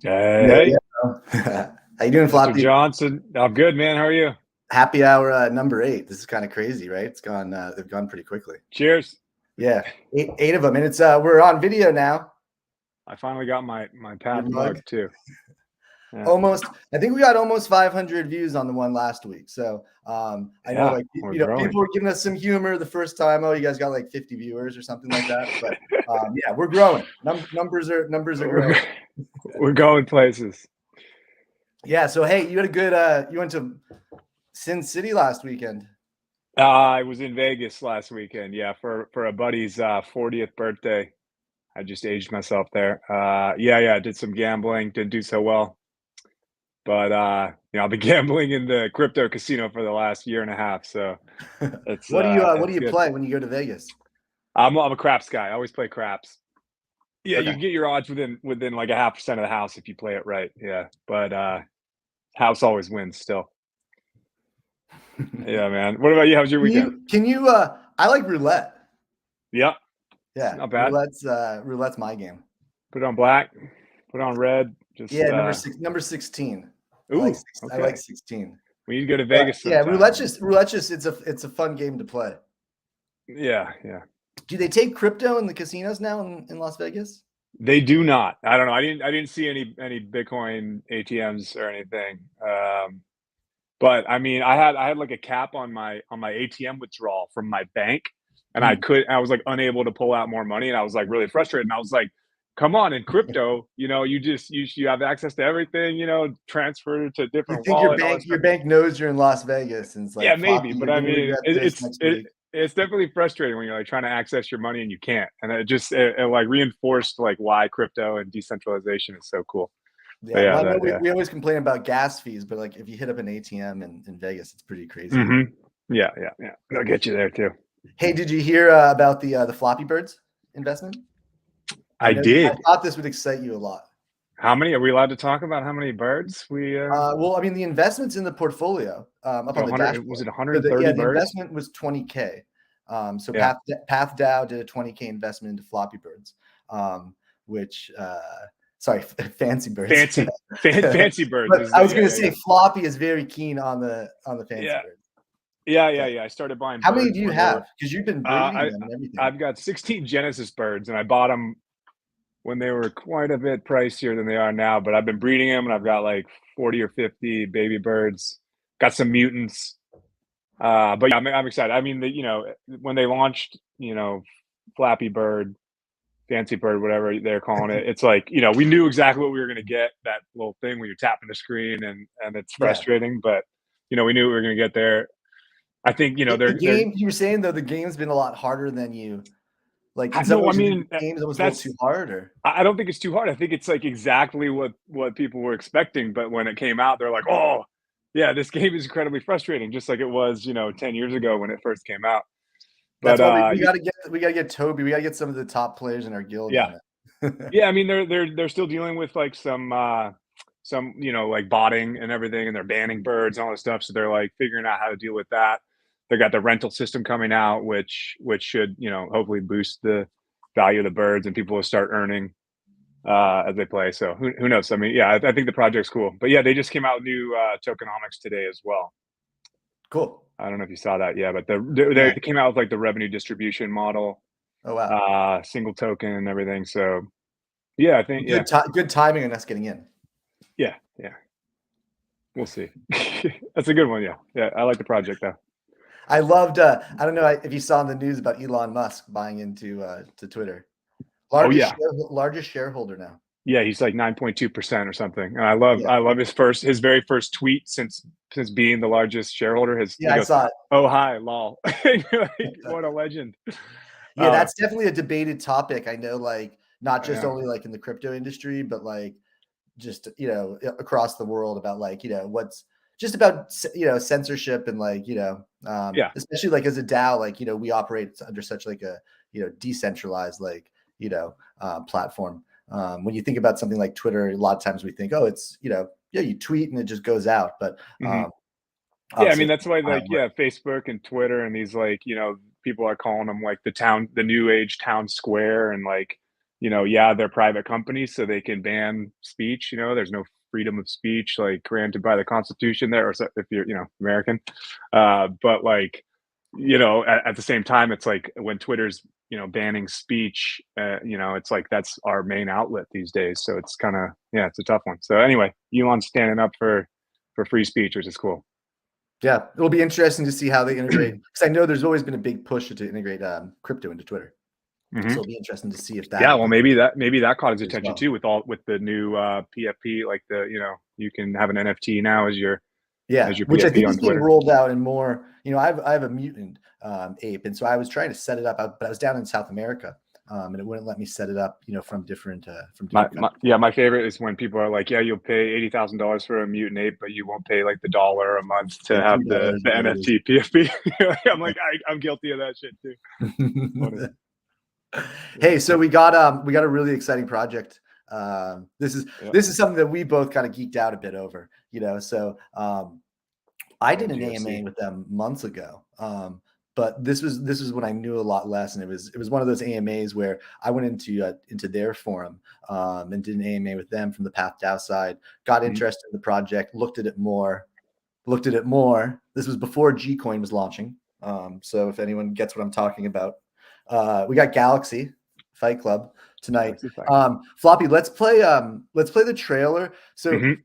Hey, Yeah. How you doing, Mr. Floppy? Johnson. I'm good, man. How are you? Happy hour number 8. This is kind of crazy, right? It's gone. They've gone pretty quickly. Cheers. Yeah, eight of them, and it's we're on video now. I finally got my Your Path mug. mug too. Yeah. Almost. I think we got almost 500 views on the one last week. So I know, Yeah, like we're growing. people were giving us some humor the first time. Oh, you guys got like 50 viewers or something like that. But yeah, we're growing. Numbers are growing. We're going places. Yeah. So hey, you had a good. You went to Sin City last weekend. I was in Vegas last weekend. Yeah, for a buddy's 40th birthday. I just aged myself there. Yeah. Did some gambling. Didn't do so well, but I've been gambling in the crypto casino for the last year and a half. So What do it's you good. play when you go to Vegas? I'm a craps guy. I always play craps. Yeah, you Okay. can get your odds within like a 0.5% of the house if you play it right. Yeah, but house always wins still. Yeah, man. What about you? How was your weekend? Can you I like roulette. Yep, Yeah, not bad. roulette's my game. Put it on black, put it on red. Just Yeah, number 16. ooh, I like okay. 16. We need to go to But Vegas yeah, sometime. roulette's just it's a fun game to play. Yeah. Do they take crypto in the casinos now in Las Vegas? They do not. I don't know. I didn't see any Bitcoin ATMs or anything. But I mean, I had like a cap on my ATM withdrawal from my bank, and Hmm. I was like unable to pull out more money, and I was like really frustrated. And I was like, "Come on, in crypto, you have access to everything, transfer to a You different think wallet and all that your stuff." bank knows you're in Las Vegas and it's Yeah, like, maybe, Floppy, but you're I gonna mean, regret this next week. it's definitely frustrating when you're like trying to access your money and you can't, and it like reinforced like why crypto and decentralization is so cool. But Yeah, yeah, well, I know that yeah. we always complain about gas fees, but like if you hit up an ATM in Vegas, it's pretty crazy. Yeah. They'll get you there too. Hey, did you hear about the Floppy Birds investment? I I did. thought this would excite you a lot. How many are we allowed to talk about? How many birds we? Well, I mean, the investment's in the portfolio up on the 100 was dashboard. it So 130 the birds? investment was 20K. So Yeah. PathDAO did a 20K investment into Floppy Birds, which sorry, Fancy Birds. Fancy birds But is I the was going to say yeah. Floppy is very keen on the Fancy Yeah. Birds. Yeah. Okay. I started buying How many do birds you when they have? were Because you've been uh breeding I them and everything. I've got 16 Genesis birds, and I bought them when they were quite a bit pricier than they are now, but I've been breeding them, and I've got like 40 or 50 baby birds. Got some mutants. But yeah, I'm excited. I mean, when they launched, Flappy Bird, Fancy Bird, whatever they're calling it, it's like, we knew exactly what we were going to get. That little thing where you're tapping the screen and it's Yeah. frustrating, but we knew we were going to get there. I think, The they're game, you were saying though, the game's been a lot harder than you like. In some no, I ways, you think mean, the game's almost a little too that's hard, or I don't think it's too hard. I think it's like exactly what people were expecting. But when it came out, they're like, "Oh, yeah, this game is incredibly frustrating," just like it was, 10 years ago when it first came out. that's But why we gotta get Toby. We gotta get some of the top players in our guild yeah, on it. yeah. I mean, they're still dealing with like some like botting and everything, and they're banning birds and all this stuff. So they're like figuring out how to deal with that. They got the rental system coming out, which should hopefully boost the value of the birds, and people will start earning as they play. So who knows? I mean, yeah, I think the project's cool. But yeah, they just came out with new tokenomics today as well. Cool. I don't know if you saw that. Yeah, but Yeah. they came out with like the revenue distribution model, Oh wow. single token and everything. So yeah, I think yeah, Good timing on us getting in. yeah. We'll see. That's a good one. Yeah. I like the project though. I loved. I don't know if you saw in the news about Elon Musk buying into to Twitter. Oh yeah, Largest shareholder now. yeah. He's like 9.2% or something. And Yeah. I love his very first tweet since being the largest shareholder. He Yeah, I goes, saw it. "Oh hi, lol." Like, what a legend. Yeah, Uh, that's definitely a debated topic. I know, like not just yeah. only like in the crypto industry, but like just across the world about like what's just about censorship and like Yeah. especially like as a DAO, like we operate under such like a decentralized like platform. When you think about something like Twitter, a lot of times we think, oh, it's yeah, you tweet and it just goes out, but Mhm. Yeah, I obviously mean, it's that's why, like, wild. yeah, Facebook and Twitter and these, like, people are calling them like the new age town square, and like, yeah, they're private companies, so they can ban speech. There's no freedom of speech like granted by the Constitution there, or if you're American. But like, at the same time, it's like when Twitter's banning speech, it's like that's our main outlet these days. So it's kind of, yeah, it's a tough one. So anyway, Elon's standing up for free speech, which is cool. Yeah, it'll be interesting to see how they integrate, because I know there's always been a big push to integrate crypto into Twitter. So it'll be interesting to see if that. Yeah, well, maybe that caught his attention too with the new PFP, like you can have an NFT now as your which PFP I think on is being Twitter. rolled out in more. I have a mutant ape, and so I was trying to set it up, but I was down in South America, and it wouldn't let me set it up, from different my favorite is when people are like, yeah, you'll pay $80,000 for a mutant ape, but you won't pay like the $1 a month to have the NFT PFP. I'm like, I'm guilty of that shit too. Hey, so we got a really exciting project. This is something that we both kind of geeked out a bit over, So I did an AMA with them months ago, but this was when I knew a lot less, and it was one of those AMAs where I went into their forum and did an AMA with them from the PathDAO side. Got interested in the project, looked at it more. This was before Gcoin was launching, so if anyone gets what I'm talking about. We got Galaxy Fight Club tonight. Floppy, let's play the trailer. So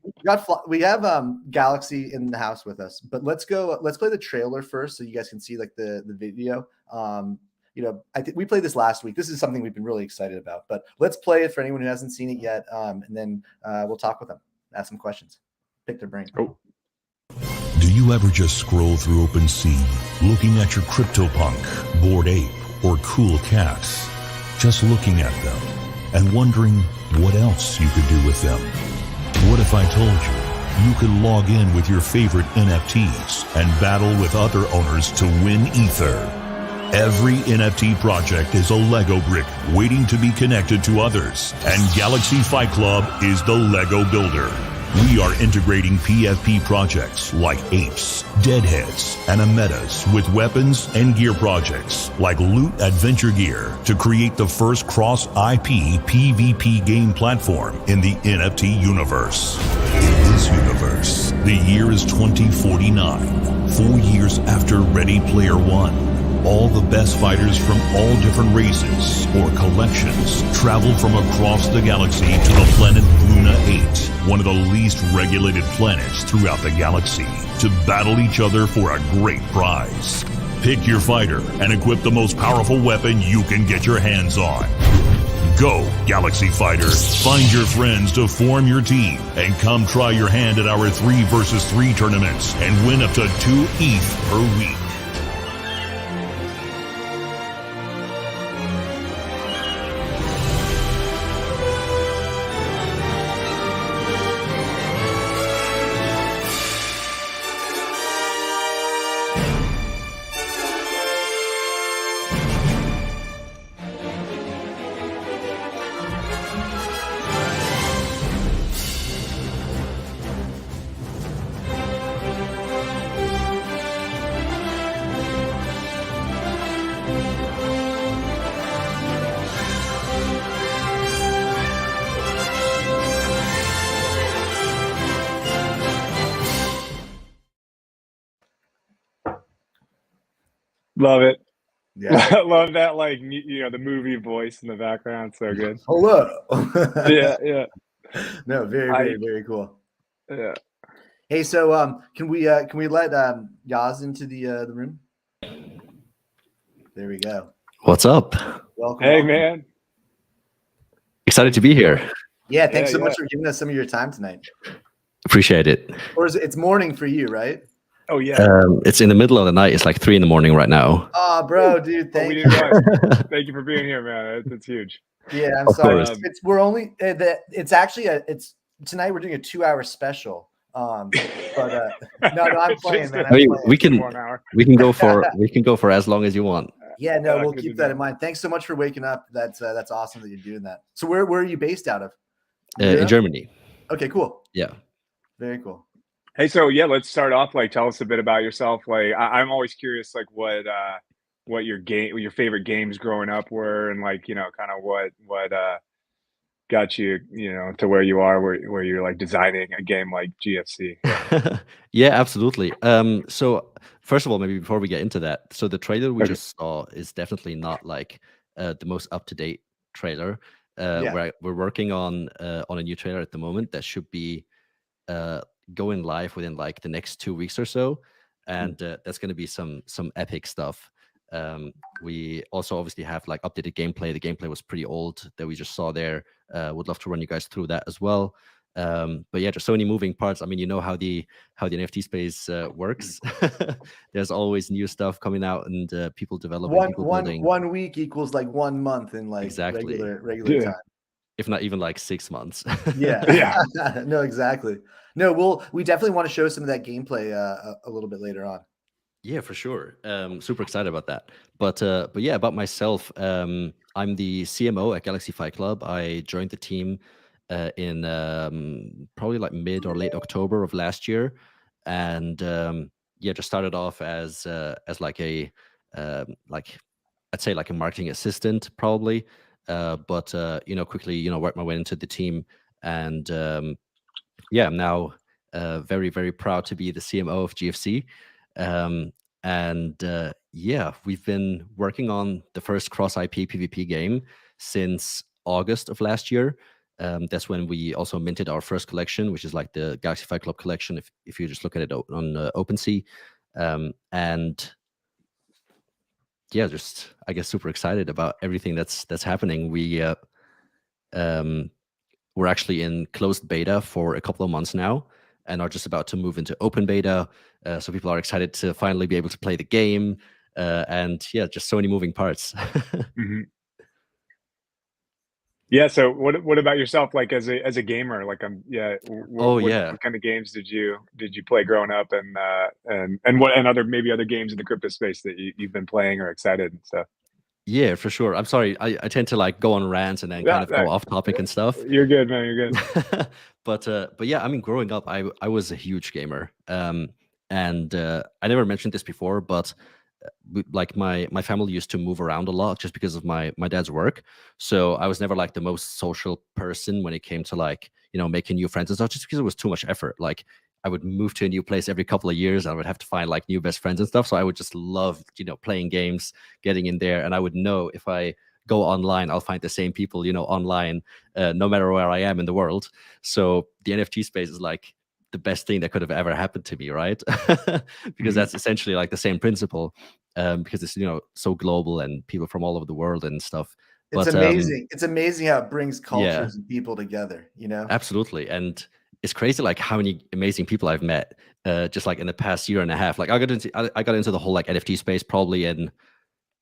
we have Galaxy in the house with us, but let's play the trailer first so you guys can see like the video. I think we played this last week. This is something we've been really excited about, but let's play it for anyone who hasn't seen it yet. And then we'll talk with them, ask some questions, pick their brain. Oh. Do you ever just scroll through OpenSea looking at your CryptoPunk, Bored Ape, or Cool Cats, just looking at them and wondering what else you could do with them? What if I told you could log in with your favorite NFTs and battle with other owners to win Ether? Every NFT project is a Lego brick waiting to be connected to others, and Galaxy Fight Club is the Lego builder. We are integrating PFP projects like Apes, Deadheads, and Ametas with weapons and gear projects like Loot Adventure Gear to create the first cross-IP PvP game platform in the NFT universe. In this universe, the year is 2049, 4 years after Ready Player One. All the best fighters from all different races or collections travel from across the galaxy to the planet Luna 8, one of the least regulated planets throughout the galaxy, to battle each other for a great prize. Pick your fighter and equip the most powerful weapon you can get your hands on. Go, Galaxy Fighter. Find your friends to form your team and come try your hand at our 3 versus 3 tournaments and win up to 2 ETH per week. Love it. Yeah. Love that, like, the movie voice in the background. So good. Hello. Yeah. No, very, very cool. Yeah. Hey, so can we let Yaz into the room? There we go. What's up? Welcome. Hey, man. Excited to be here. Yeah, thanks so much for giving us some of your time tonight. Appreciate it. Or it's morning for you, right? Oh yeah. It's in the middle of the night. It's like 3 a.m. right now. Oh, bro, dude, thank you. Thank you for being here, man. It's huge. Yeah, I'm sorry. It's actually tonight we're doing a 2-hour special. No, I'm playing, man. We can go for as long as you want. Yeah, no, we'll keep that in mind. Thanks so much for waking up. That's awesome that you're doing that. So where are you based out of? In Germany. Okay, cool. Yeah. Very cool. Hey, so yeah, let's start off. Like, tell us a bit about yourself. Like, I'm always curious, like, what your favorite games growing up were, and like, kind of what got you, you know, to where you are, where you're like designing a game like GFC. Yeah. Yeah, absolutely. So first of all, maybe before we get into that, so the trailer we Okay. just saw is definitely not like the most up to date trailer. Yeah. We're working on a new trailer at the moment that should be uh, going live within like the next 2 weeks or so, and that's going to be some epic stuff. We also obviously have like updated gameplay. The gameplay was pretty old that we just saw there. Would love to run you guys through that as well. But yeah, there's so many moving parts. I mean, you know how the NFT space works. There's always new stuff coming out and people developing, people building. 1 week equals like 1 month in like Exactly. regular Yeah. time. If not even like 6 months. Yeah. Yeah. No, exactly. No, we definitely want to show some of that gameplay a little bit later on. Yeah, for sure. Super excited about that. But yeah, about myself, I'm the CMO at Galaxy Fight Club. I joined the team in probably like mid or late October of last year, and yeah, just started off as like a like I'd say like a marketing assistant probably, but you know, quickly worked my way into the team, and yeah, I'm now very proud to be the CMO of GFC. Um, and yeah, we've been working on the first cross IP PvP game since August of last year. That's when we also minted our first collection, which is like the Galaxy Fight Club collection. If you just look at it on OpenSea, and yeah, just I guess super excited about everything that's happening. We're actually in closed beta for a couple of months now and are just about to move into open beta. So people are excited to finally be able to play the game. And yeah, just so many moving parts. Mhm. Yeah. So what about yourself? Like as a gamer, like yeah. Oh yeah. What kind of games did you play growing up, and what and other maybe other games in the crypto space that you've been playing or excited and stuff? Yeah, for sure. I'm sorry. I tend to like go on rants and then Yeah, kind of go off topic and stuff. you're good, man. You're good. But yeah, I mean, growing up, I was a huge gamer. And I never mentioned this before, but like my family used to move around a lot just because of my dad's work. So I was never like the most social person when it came to like making new friends and stuff, just because it was too much effort. Like I would move to a new place every couple of years, and I would have to find like new best friends and stuff. So I would just love playing games, getting in there, and I would know if I go online, I'll find the same people online, no matter where I am in the world. So the NFT space is like the best thing that could have ever happened to me, right? Because that's essentially like the same principle, because it's so global and people from all over the world and stuff. It's amazing. It's amazing how it brings cultures and people together. Absolutely. And it's crazy like how many amazing people I've met just like in the past year and a half. Like I got into the whole like NFT space probably in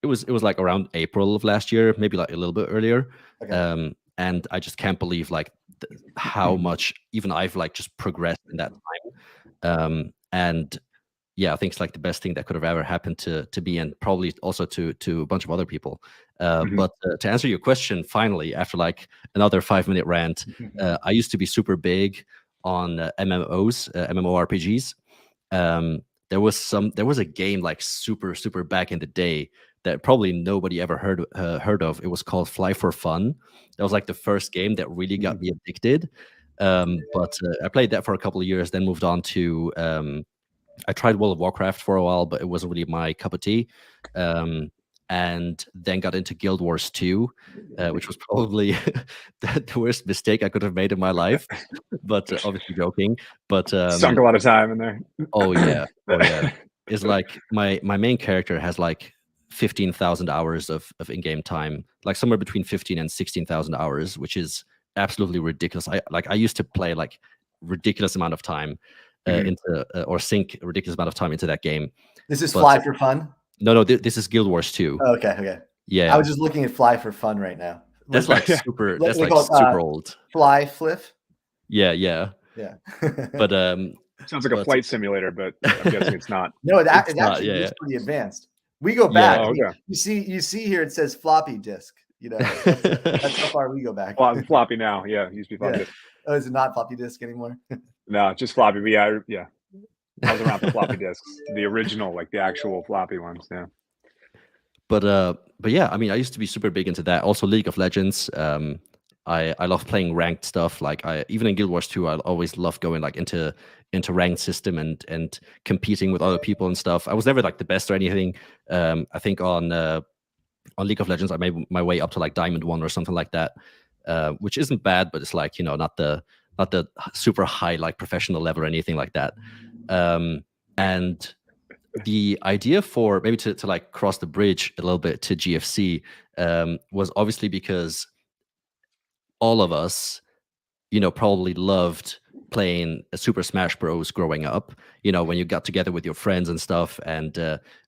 it was like around April of last year, maybe like a little bit earlier. Okay. And I just can't believe like how much even I've like just progressed in that time. And yeah, I think it's like the best thing that could have ever happened to me, and probably also to a bunch of other people. But to answer your question, finally, after like another 5-minute rant, I used to be super big on MMOs, MMORPGs. There was a game like super back in the day that probably nobody ever heard of. It was called Fly for Fun. That was like the first game that really got me addicted. But I played that for a couple of years, then moved on to I tried World of Warcraft for a while, but it wasn't really my cup of tea. And then got into Guild Wars 2, which was probably the worst mistake I could have made in my life. But obviously joking. But sunk a lot of time in there. Oh yeah. It's like my main character has like 15,000 hours of in-game time, like somewhere between 15 and 16,000 hours, which is absolutely ridiculous. I used to play like ridiculous amount of time into or sink a ridiculous amount of time into that game. This is Fly for Fun? No, this is Guild Wars 2. Oh, okay. Yeah. I was just looking at Fly for Fun right now. That's like super that's like super old. Fly Fliff? Yeah. But sounds like a flight simulator, but I'm guessing it's not. No, it actually is pretty advanced. We go back. Yeah. You see here it says floppy disk. That's how far we go back. Floppy now. Yeah, it used to be floppy disk. Oh, is it not floppy disk anymore? No, just floppy. But yeah. I was around the floppy disks, the original, like the actual floppy ones. Yeah. But yeah, I mean, I used to be super big into that. Also, League of Legends. I love playing ranked stuff. Like I even in Guild Wars 2, I always love going like into ranked system and competing with other people and stuff. I was never like the best or anything. I think on League of Legends, I made my way up to like Diamond 1 or something like that, which isn't bad, but it's like, you know, not the super high like professional level or anything like that. And the idea for maybe to like cross the bridge a little bit to GFC was obviously because all of us, you know, probably loved playing Super Smash Bros. Growing up. You know, when you got together with your friends and stuff, and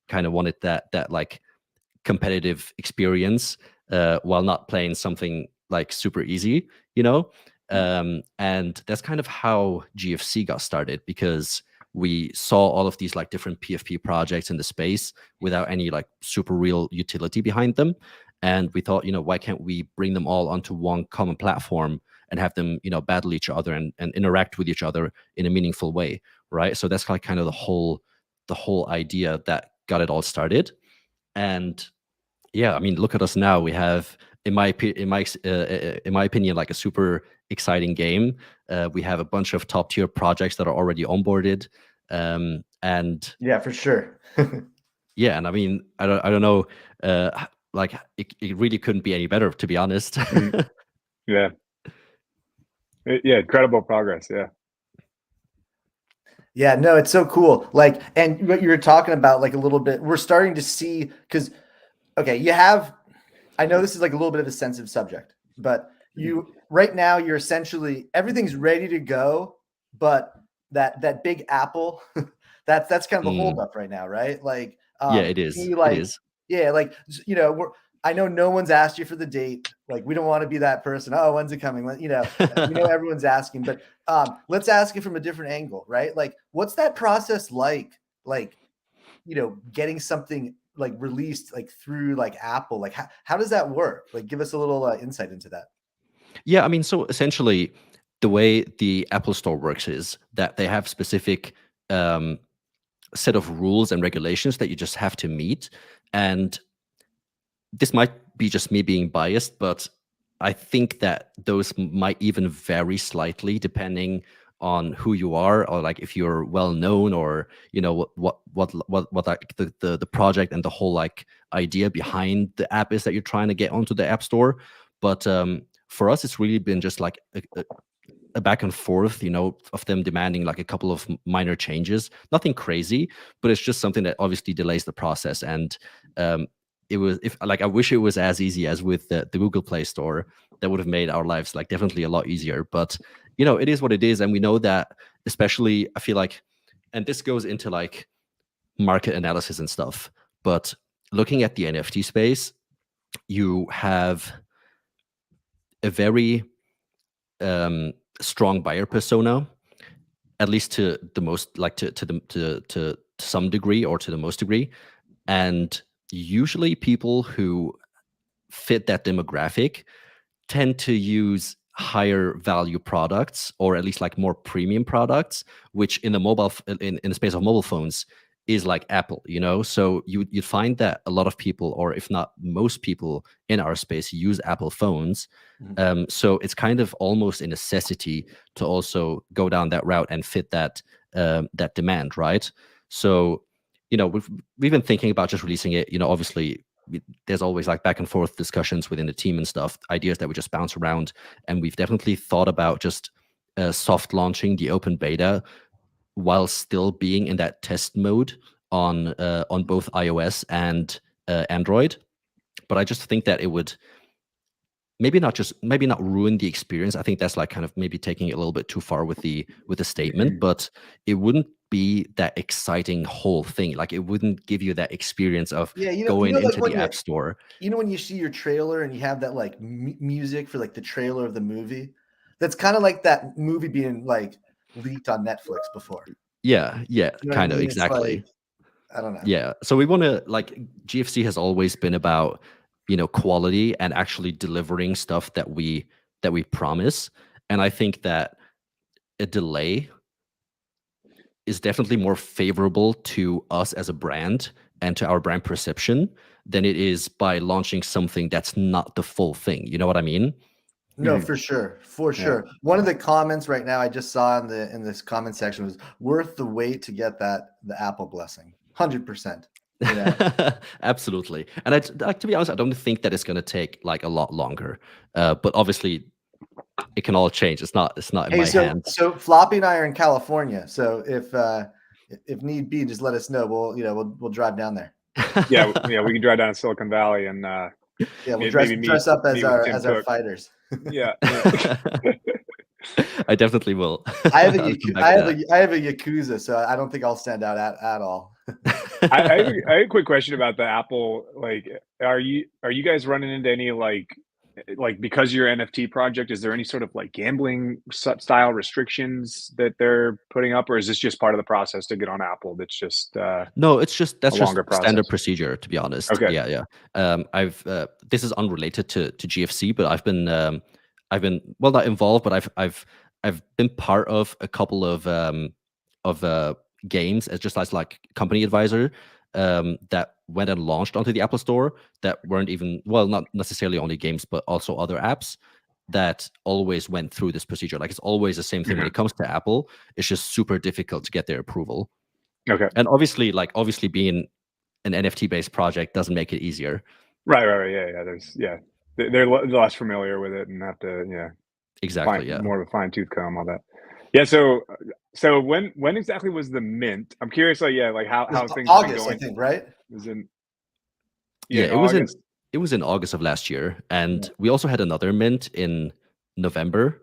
kind of wanted that like competitive experience while not playing something like super easy, you know. And that's kind of how GFC got started, because we saw all of these like different PFP projects in the space without any like super real utility behind them. And we thought, you know, why can't we bring them all onto one common platform and have them, you know, battle each other and interact with each other in a meaningful way, right? So that's like kind of the whole idea that got it all started. And yeah, I mean, look at us now. We have, in my opinion, like a super exciting game. We have a bunch of top tier projects that are already onboarded, and yeah, for sure. yeah, and I mean, I don't know, like it really couldn't be any better, to be honest. Yeah, yeah, incredible progress. Yeah. Yeah, no, it's so cool. Like, and what you were talking about, like a little bit, we're starting to see, because, okay, you have, I know this is like a little bit of a sensitive subject, but you, right now, you're essentially, everything's ready to go, but that big apple, that's kind of the holdup right now, right? Like, yeah, it is. Like, it is. Yeah, like, you know, I know no one's asked you for the date. Like, we don't want to be that person. Oh, when's it coming? You know, we know everyone's asking, but let's ask it from a different angle, right? Like, what's that process like? Like, you know, getting something like released like through like Apple. Like, how does that work? Like, give us a little insight into that. Yeah, I mean, so essentially, the way the Apple Store works is that they have specific set of rules and regulations that you just have to meet, and this might be just me being biased, but I think that those might even vary slightly depending on who you are, or like if you're well known, or you know what like the project and the whole like idea behind the app is that you're trying to get onto the App Store. But for us, it's really been just like a back and forth, you know, of them demanding like a couple of minor changes, nothing crazy, but it's just something that obviously delays the process. And it was, if like, I wish it was as easy as with the Google Play Store. That would have made our lives like definitely a lot easier. But you know, it is what it is, and we know that, especially, I feel like, and this goes into like market analysis and stuff, but looking at the NFT space, you have a very strong buyer persona, at least to the most, like to some degree, or to the most degree. And usually people who fit that demographic tend to use higher value products, or at least like more premium products, which in the mobile in the space of mobile phones is like Apple, you know. So you'd find that a lot of people, or if not most people in our space, use Apple phones. So it's kind of almost a necessity to also go down that route and fit that that demand, right? So, you know, we've been thinking about just releasing it. You know, obviously there's always like back and forth discussions within the team and stuff, ideas that we just bounce around, and we've definitely thought about just soft launching the open beta while still being in that test mode on both iOS and Android. But I just think that it would maybe not ruin the experience. I think that's like kind of maybe taking it a little bit too far with the statement, but it wouldn't be that exciting whole thing. Like, it wouldn't give you that experience of going into the App Store. You know, when you see your trailer and you have that like music for like the trailer of the movie, that's kind of like that movie being like leaked on Netflix before. Yeah, You know kind what I of, mean? exactly. Like, I don't know. Yeah, so we want to, like, GFC has always been about, you know, quality and actually delivering stuff that we promise. And I think that a delay is definitely more favorable to us as a brand and to our brand perception than it is by launching something that's not the full thing. You know what I mean? No, Mhm. for sure, for Yeah. sure. One of the comments right now I just saw in this comment section was worth the wait to get the Apple blessing. 100%. You know. Absolutely. And to be honest, I don't think that it's going to take like a lot longer. But obviously, it can all change. It's not in Hey, my hands. so Floppy and I are in California. So if need be, just let us know. We'll drive down there. Yeah, we can drive down to Silicon Valley and Yeah, we'll maybe dress up as meet with Tim our Cook. fighters. Yeah. I definitely will. I have a I'll come back to that. I have a Yakuza, so I don't think I'll stand out at all. I have a quick question about the Apple. Like, are you guys running into any like because your NFT project, is there any sort of like gambling style restrictions that they're putting up, or is this just part of the process to get on Apple? That's just No, that's just longer standard process. procedure, to be honest. Okay. Yeah. I've this is unrelated to GFC, but I've been well, not involved, but I've been part of a couple of games as just as like company advisor that went and launched onto the Apple Store that weren't even, well, not necessarily only games, but also other apps that always went through this procedure. Like, it's always the same thing when it comes to Apple. It's just super difficult to get their approval. Okay. And obviously being an NFT based project doesn't make it easier. Right. Yeah. They're less familiar with it and have to Exactly. find more of a fine tooth comb, all that. Yeah. So when exactly was the mint? I'm curious. Like how things have been August, going. I think, right? It was in It August. was in August of last year, and we also had another mint in November,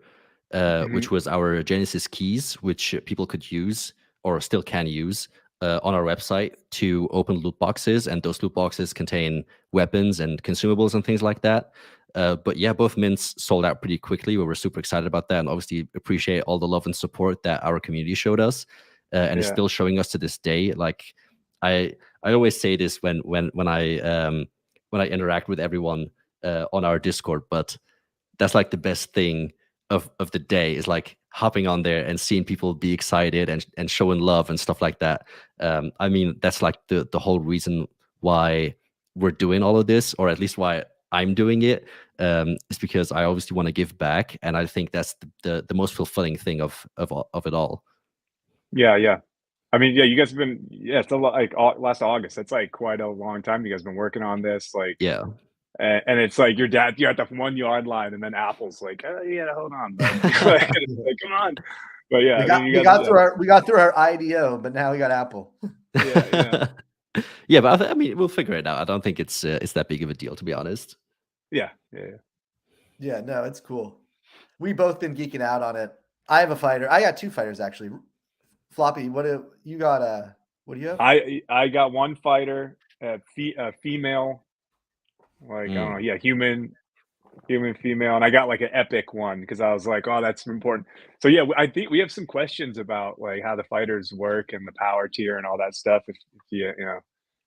which was our Genesis keys, which people could use or still can use on our website to open loot boxes, and those loot boxes contain weapons and consumables and things like that. But yeah, both mints sold out pretty quickly. We were super excited about that, and obviously appreciate all the love and support that our community showed us, and it's still showing us to this day. Like, I always say this when I interact with everyone on our Discord, but that's like the best thing of the day is like hopping on there and seeing people be excited and showing love and stuff like that. I mean, that's like the whole reason why we're doing all of this, or at least why I'm doing it, is because I obviously want to give back, and I think that's the most fulfilling thing of it all. Yeah. I mean, you guys have been, it's a lot, like last August. That's like quite a long time. You guys have been working on this, like, Yeah. and it's like you're at the 1 yard line, and then Apple's like, oh, yeah, hold on, bud. Like, come on. But yeah, we got through our IDO, but now we got Apple. Yeah. Yeah, but I mean, we'll figure it out. I don't think it's that big of a deal, to be honest. Yeah. Yeah, no, it's cool. We both been geeking out on it. I have a fighter. I got two fighters actually. Floppy, what do you got? What do you have? I got one fighter, female, like I don't know, human, female, and I got like an epic one because I was like, oh, that's important. So yeah, I think we have some questions about like how the fighters work and the power tier and all that stuff. If you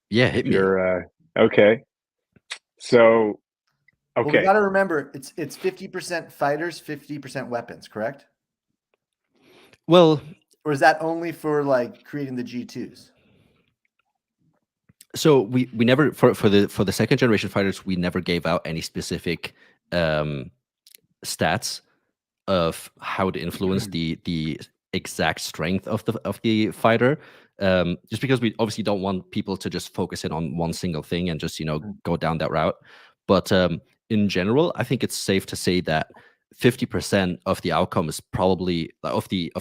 hit me. You're okay. So Well, we got to remember it's 50% fighters, 50% weapons, correct? Well, or is that only for like creating the G2s? So we never for the second generation fighters, we never gave out any specific stats of how to influence the exact strength of the fighter, just because we obviously don't want people to just focus in on one single thing and just go down that route. But in general, I think it's safe to say that 50% of the outcome is probably of the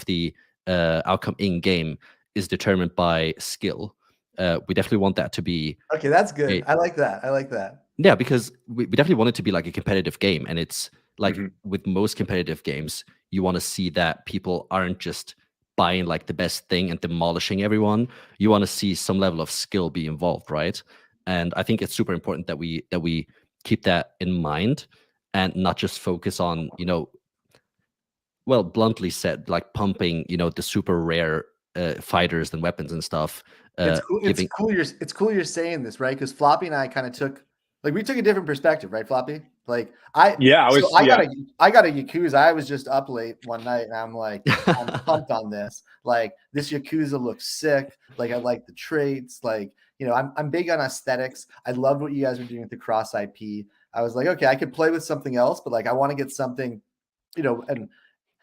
outcome in game is determined by skill. We definitely want that to be okay. That's good. I like that. Yeah, because we definitely want it to be like a competitive game, and it's like with most competitive games, you want to see that people aren't just buying like the best thing and demolishing everyone. You want to see some level of skill be involved, right? And I think it's super important that we keep that in mind and not just focus on, well, bluntly said, like pumping, the super rare fighters and weapons and stuff. It's cool. It's cool you're saying this, right? Because Floppy and I kind of took a different perspective, right, Floppy? Like I got a Yakuza. I was just up late one night and I'm like, I'm pumped on this. Like, this Yakuza looks sick. Like, I like the traits. Like, I'm big on aesthetics. I loved what you guys were doing with the cross IP. I was like, okay, I could play with something else, but like I want to get something, and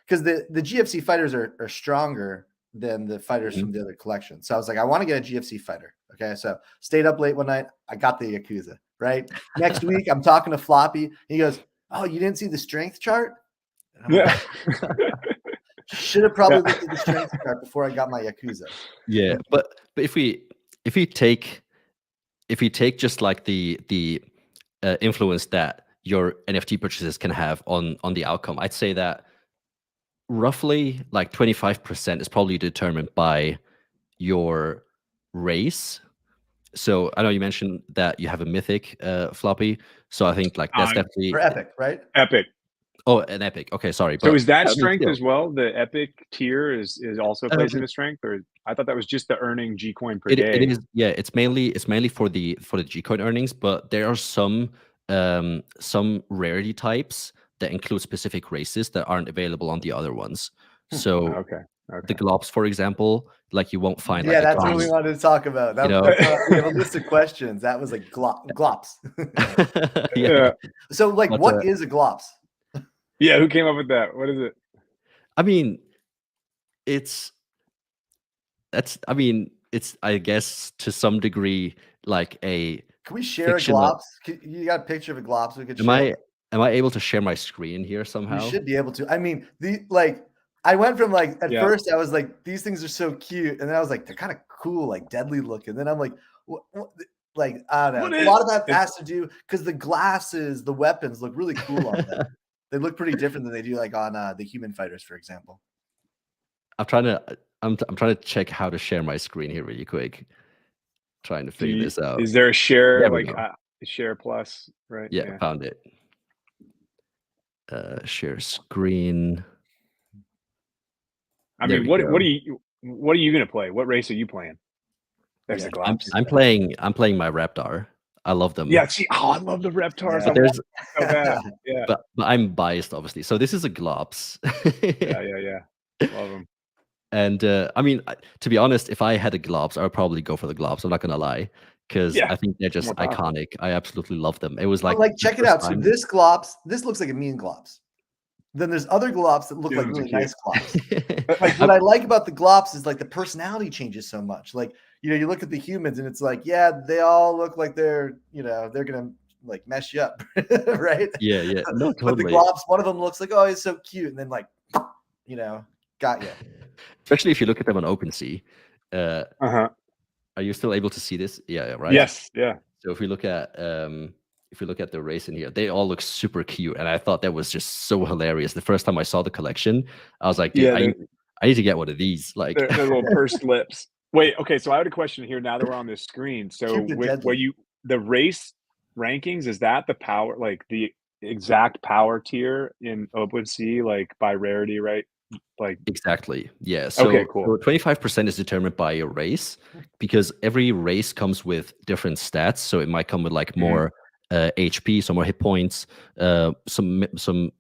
because the GFC fighters are stronger than the fighters from the other collection. So I was like, I want to get a GFC fighter. Okay. So stayed up late one night. I got the Yakuza, right? Next week, I'm talking to Floppy. He goes, oh, you didn't see the strength chart? And I'm like, should have probably looked at the strength chart before I got my Yakuza. Yeah. But if we take just like the influence that your NFT purchases can have on the outcome, I'd say that roughly like 25% is probably determined by your race. So I know you mentioned that you have a mythic Floppy. So I think like that's definitely for epic, right? Epic. Oh, an epic. Okay, sorry. So is that I mean, strength still. as well? The epic tier is also plays into strength, or I thought that was just the earning G coin per day. It is, yeah. It's mainly for the G coin earnings, but there are some rarity types that include specific races that aren't available on the other ones. So Okay. the globs, for example, like you won't find. Yeah, like that's what we wanted to talk about. That, we have a list of questions. That was like glops. Yeah. So like, But, what is a glops? Yeah, who came up with that? What is it? I mean, it's I guess to some degree like a. Can we share a glops? You got a picture of a glops we could share? Am I able to share my screen here somehow? You should be able to. I mean, I went from like at first I was like, these things are so cute, and then I was like, they're kind of cool, like deadly looking. Then I'm like, what like I don't know. A lot of that has to do because the glasses, the weapons look really cool on them. They look pretty different than they do like on the human fighters, for example. I'm trying to check how to share my screen here really quick. Trying to figure this out. Is there a share share plus? Right. Yeah, found it. Share screen. I mean, what are you gonna play? What race are you playing? I'm playing my Reptar. I love them. Yeah, see, I love the Reptars. But so bad. Yeah. But I'm biased, obviously. So this is a Glops. Yeah. Love them. And I mean, to be honest, if I had a Glops, I would probably go for the Glops. I'm not gonna lie, because I think they're just iconic. I absolutely love them. It was like check it out. So this Glops, this looks like a mean Glops. Then there's other glops that look like really nice glops. Like what I like about the glops is like the personality changes so much. Like, you look at the humans and it's like, yeah, they all look like they're gonna like mess you up, right? Yeah. No, totally. But the glops, one of them looks like, oh, he's so cute, and then like, got you. Especially if you look at them on OpenSea. Are you still able to see this? Yeah, right. Yes, yeah. So if we look at the race in here, they all look super cute, and I thought that was just so hilarious. The first time I saw the collection, I was like, dude, I need to get one of these. Like they're little pursed lips. Wait, okay. So I had a question here. Now that we're on this screen, so where the race rankings, is that the power, like the exact power tier in OpenSea, like by rarity, right? Like exactly, yeah. So, okay, cool. So 25% is determined by your race, because every race comes with different stats. So it might come with like more HP, some more hit points, some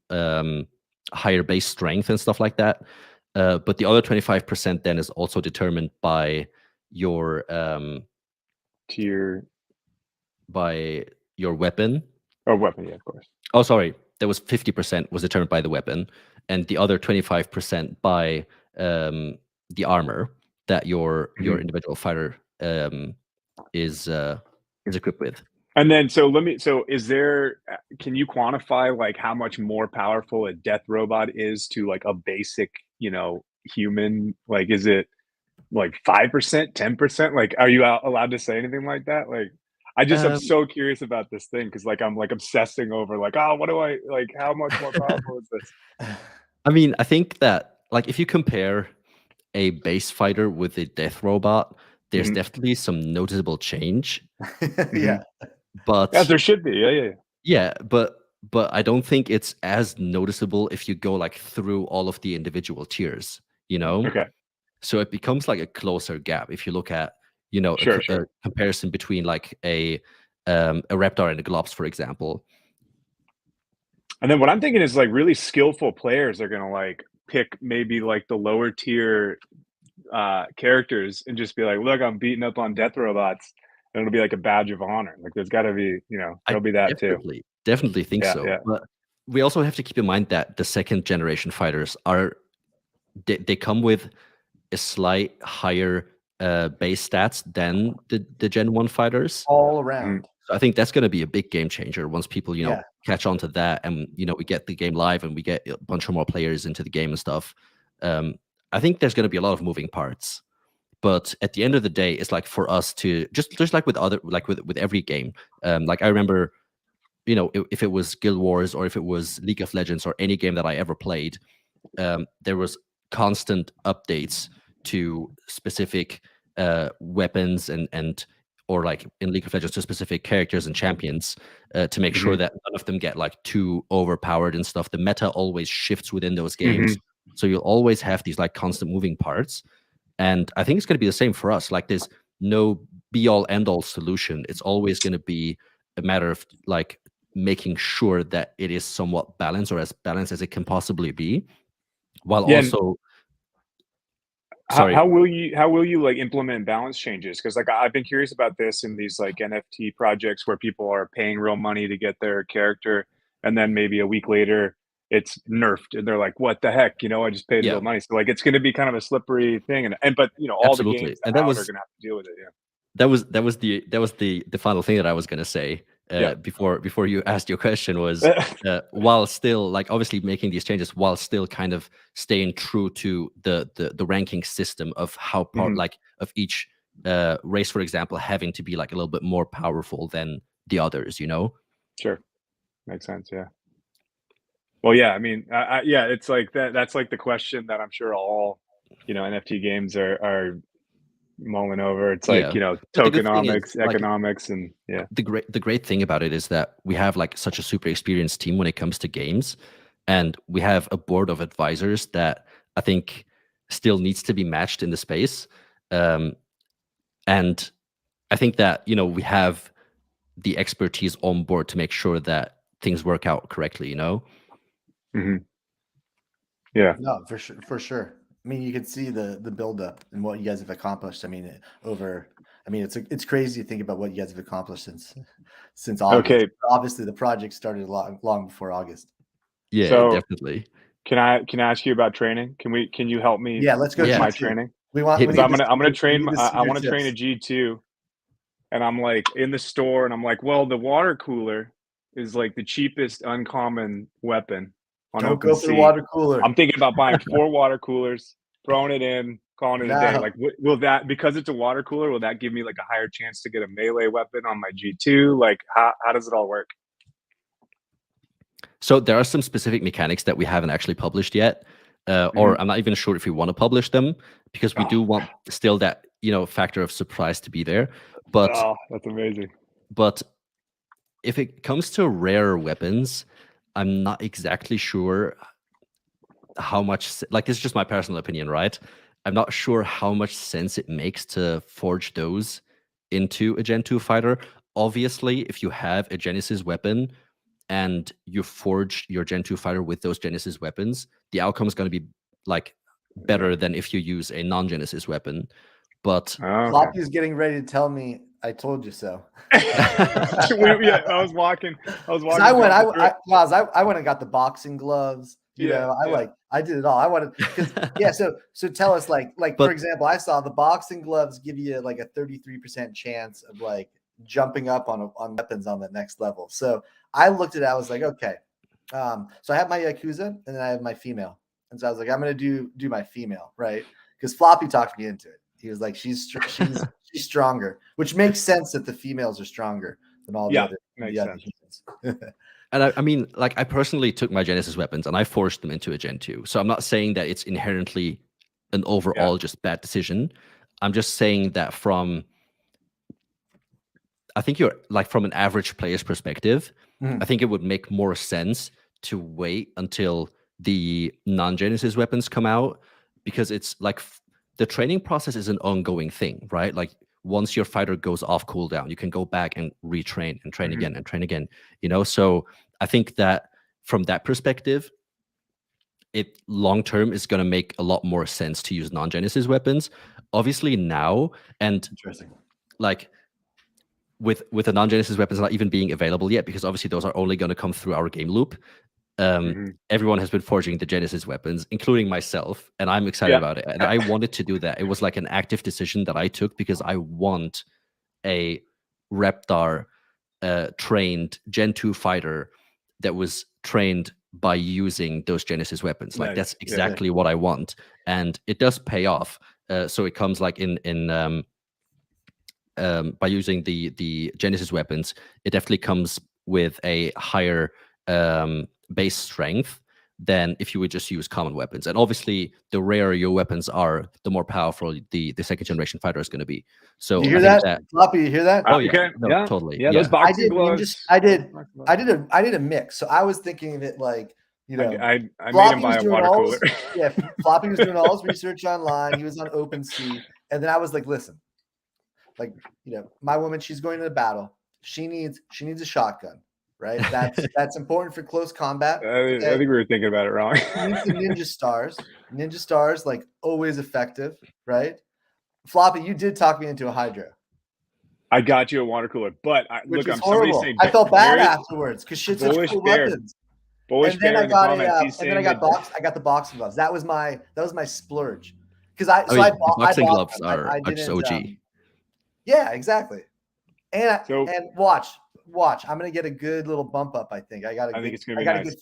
higher base strength and stuff like that. But the other 25% then is also determined by your tier, by your weapon. Oh, weapon, yeah, of course. Oh, sorry, that was 50% was determined by the weapon, and the other 25% by the armor that your individual fighter is equipped with. And then, so can you quantify like how much more powerful a death robot is to like a basic, human? Like, is it like 5%, 10%? Like, are you allowed to say anything like that? Like, I'm so curious about this thing, because like I'm like obsessing over like, oh, what do I like? How much more powerful is this? I mean, I think that like if you compare a base fighter with a death robot, there's definitely some noticeable change. Yeah. But as there should be, yeah. But I don't think it's as noticeable if you go like through all of the individual tiers. Okay. So it becomes like a closer gap if you look at a comparison between like a Reptar and a Glops, for example. And then what I'm thinking is like really skillful players are gonna like pick maybe like the lower tier characters and just be like, look, I'm beating up on death robots. And it'll be like a badge of honor. Like there's got to be, there'll be that too. definitely think Yeah, so. yeah. But we also have to keep in mind that the second generation fighters they come with a slight higher base stats than the Gen 1 fighters. All around. So I think that's going to be a big game changer once people, Yeah. catch on to that, and we get the game live and we get a bunch of more players into the game and stuff. I think there's going to be a lot of moving parts, but at the end of the day, it's like for us to just like with other, like with every game. Like I remember, if it was Guild Wars or if it was League of Legends or any game that I ever played, there was constant updates to specific weapons and or like in League of Legends to specific characters and champions to make sure that none of them get like too overpowered and stuff. The meta always shifts within those games, so you'll always have these like constant moving parts. And I think it's going to be the same for us. Like there's no be all end all solution. It's always going to be a matter of like making sure that it is somewhat balanced or as balanced as it can possibly be, while also how will you like implement balance changes? Because like I've been curious about this in these like NFT projects where people are paying real money to get their character, and then maybe a week later it's nerfed and they're like, what the heck, I just paid real money. So like it's going to be kind of a slippery thing, and but all the absolutely. games And that out was are going to have to deal with it. Yeah, that was the final thing that I was going to say before you asked your question was while still like obviously making these changes while still kind of staying true to the ranking system of how like of each race, for example, having to be like a little bit more powerful than the others. Sure, makes sense. Yeah. Well, yeah, I mean, yeah, it's like that. That's like the question that I'm sure all, NFT games are mulling over. It's like, But the good thing is, tokenomics, like, economics, and yeah. The great thing about it is that we have like such a super experienced team when it comes to games, and we have a board of advisors that I think still needs to be matched in the space. And I think that we have the expertise on board to make sure that things work out correctly. Yeah. No, for sure. I mean, you can see the buildup and what you guys have accomplished. I mean, it's crazy to think about what you guys have accomplished since August. Okay. Obviously, the project started long before August. Yeah, So, definitely. Can I ask you about training? Can you help me? Yeah, let's go with my G2. training. I'm gonna train. I want to train a G2, and I'm like in the store, and I'm like, well, the water cooler is like the cheapest uncommon weapon on Don't go for the OpenSea. water cooler. I'm thinking about buying 4 water coolers, throwing it in, calling it a day. Like, will that, because it's a water cooler, will that give me like a higher chance to get a melee weapon on my G2? Like, how does it all work? So there are some specific mechanics that we haven't actually published yet, or I'm not even sure if we want to publish them, because we do want still that factor of surprise to be there. But that's amazing. But if it comes to rare weapons, I'm not exactly sure how much, like, this is just my personal opinion, right? I'm not sure how much sense it makes to forge those into a Gen 2 fighter. Obviously, if you have a Genesis weapon and you forge your Gen 2 fighter with those Genesis weapons, the outcome is going to be like better than if you use a non-Genesis weapon. But Floppy's getting ready to tell me I told you so. Yeah, I was walking. I went and got the boxing gloves. I did it all. I wanted So tell us, for example, I saw the boxing gloves give you like a 33% chance of like jumping up on weapons on the next level. So I looked at it. I was like, okay. So I have my Yakuza and then I have my female, and so I was like, I'm gonna do my female, right? Because Floppy talked me into it. He was like, she's stronger, which makes sense that the females are stronger than all the other humans. And I mean, like, I personally took my Genesis weapons and I forced them into a Gen 2. So I'm not saying that it's inherently an overall just bad decision. I'm just saying that I think from an average player's perspective, I think it would make more sense to wait until the non-Genesis weapons come out, because it's like the training process is an ongoing thing, right? Like, once your fighter goes off cooldown, you can go back and retrain and train again and train again, So I think that from that perspective, it long-term is going to make a lot more sense to use non-Genesis weapons. Obviously now, and interesting. Like, with the non-Genesis weapons not even being available yet, because obviously those are only going to come through our game loop. Everyone has been forging the Genesis weapons, including myself, and I'm excited about it. And I wanted to do that. It was like an active decision that I took because I want a Reptar trained Gen 2 fighter that was trained by using those Genesis weapons. Like that's exactly what I want, and it does pay off. So it comes like in by using the Genesis weapons, it definitely comes with a higher base strength than if you would just use common weapons. And obviously, the rarer your weapons are, the more powerful the second generation fighter is going to be. So you hear that? Floppy, you hear that? Oh yeah, okay. no, totally. Yeah, those boxing gloves. I did a mix. So I was thinking of it like, you know, I made him buy a water cooler. Yeah, Floppy was doing all his research online. He was on OpenSea, and then I was like, listen, like, you know, my woman, she's going to the battle. She needs a shotgun. Right, that's important for close combat. I think we were thinking about it wrong. She needs the Ninja Stars, like always effective, right? Floppy, you did talk me into a Hydro. I got you a water cooler, but look, I'm horrible. I felt bad afterwards because shit's such cool weapons. Bullish Bear in the comments. And then I got the boxing gloves. That was my splurge because boxing gloves are just OG. Yeah, exactly. And watch. I'm gonna get a good little bump up. I think I got a good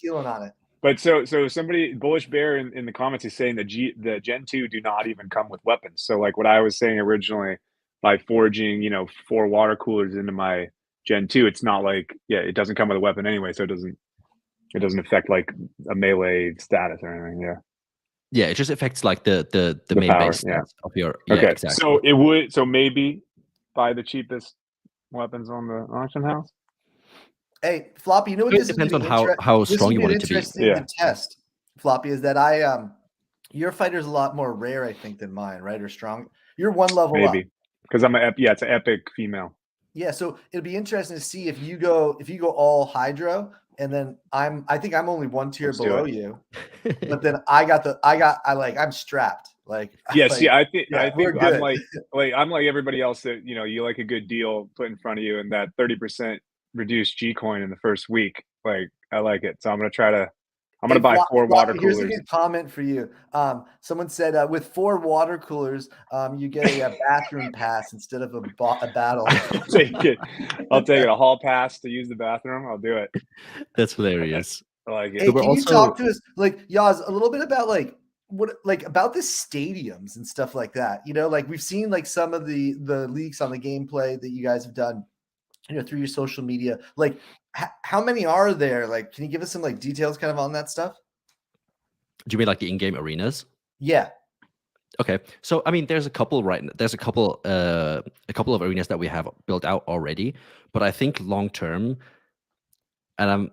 feeling on it. But so somebody, Bullish Bear in the comments is saying that the Gen 2 do not even come with weapons. So like what I was saying originally, by forging 4 water coolers into my Gen 2, it's not like it doesn't come with a weapon anyway, so it doesn't affect like a melee status or anything. Yeah, it just affects like the main power, base stats of your. Okay, exactly. So maybe buy the cheapest weapons on the auction house. Hey, Floppy, you know what it depends on how strong you want it to be. The test, Floppy, is that your fighter's a lot more rare, I think, than mine, right? Or strong. You're one level up. Maybe because it's an epic female. Yeah, so it'll be interesting to see if you go all Hydro, and then I think I'm only one tier below you, but then I'm strapped. Like see, I think good. I'm like everybody else that you like a good deal put in front of you, and that 30% reduced G coin in the first week. Like I like it, so I'm gonna buy 4 water coolers. Here's a good comment for you. Someone said with 4 water coolers, you get a bathroom pass instead of a battle. I'll take it. A hall pass to use the bathroom. I'll do it. That's hilarious. I like it. Hey, can you talk to us, like Yaz, a little bit about about the stadiums and stuff like that? Like we've seen like some of the leaks on the gameplay that you guys have done, through your social media. Like how many are there? Like, can you give us some like details kind of on that stuff? Do you mean like the in-game arenas? Yeah. Okay. So I mean, there's a couple of arenas that we have built out already, but I think long term, and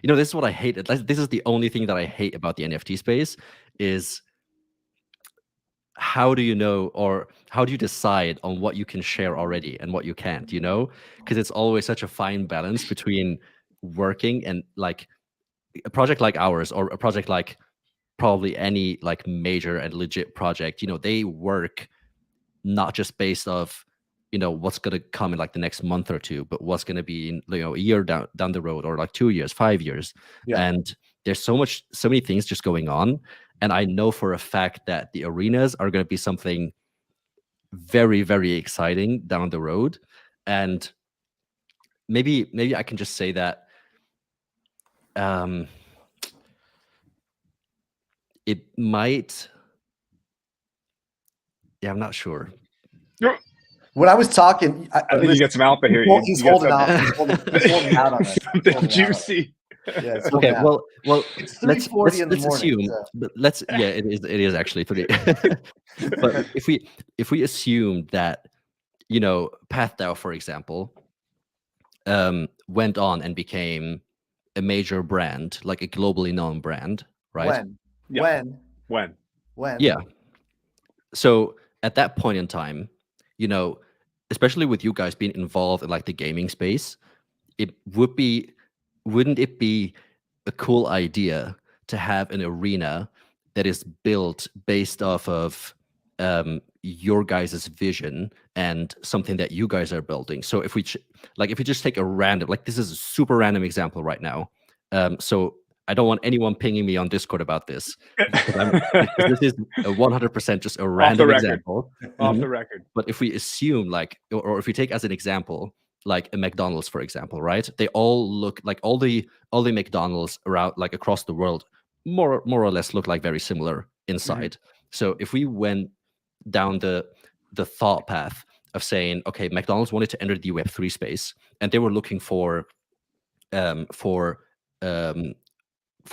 this is what I hate. This is the only thing that I hate about the NFT space is how do you know, or how do you decide on what you can share already and what you can't, because it's always such a fine balance between working and like a project like ours, or a project like probably any like major and legit project. They work not just based off what's going to come in like the next month or two, but what's going to be in a year down the road, or like 2 years, 5 years. And there's so many things just going on. And I know for a fact that the arenas are going to be something very, very exciting down the road. And maybe I can just say that it might. Yeah, I'm not sure. When I was talking, I think you get some alpha here. He's holding out. He's holding out on it. Something juicy. Yeah, okay. Well, it's 3:40 in the morning. Assume. So. But it is actually 3. But if we assume that PathDAO, for example, went on and became a major brand, like a globally known brand, right? When? Yeah. So at that point in time, especially with you guys being involved in like the gaming space, wouldn't it be a cool idea to have an arena that is built based off of your guys' vision and something that you guys are building. So if we if you just take a random, like this is a super random example right now. So I don't want anyone pinging me on Discord about this because this is a 100% just a random example. Off the record. But if we assume or if we take as an example, like a McDonald's, for example, right? They all look like all the McDonald's around like across the world, more or less look like very similar inside. So if we went down the thought path of saying, okay, McDonald's wanted to enter the Web3 space, and they were looking for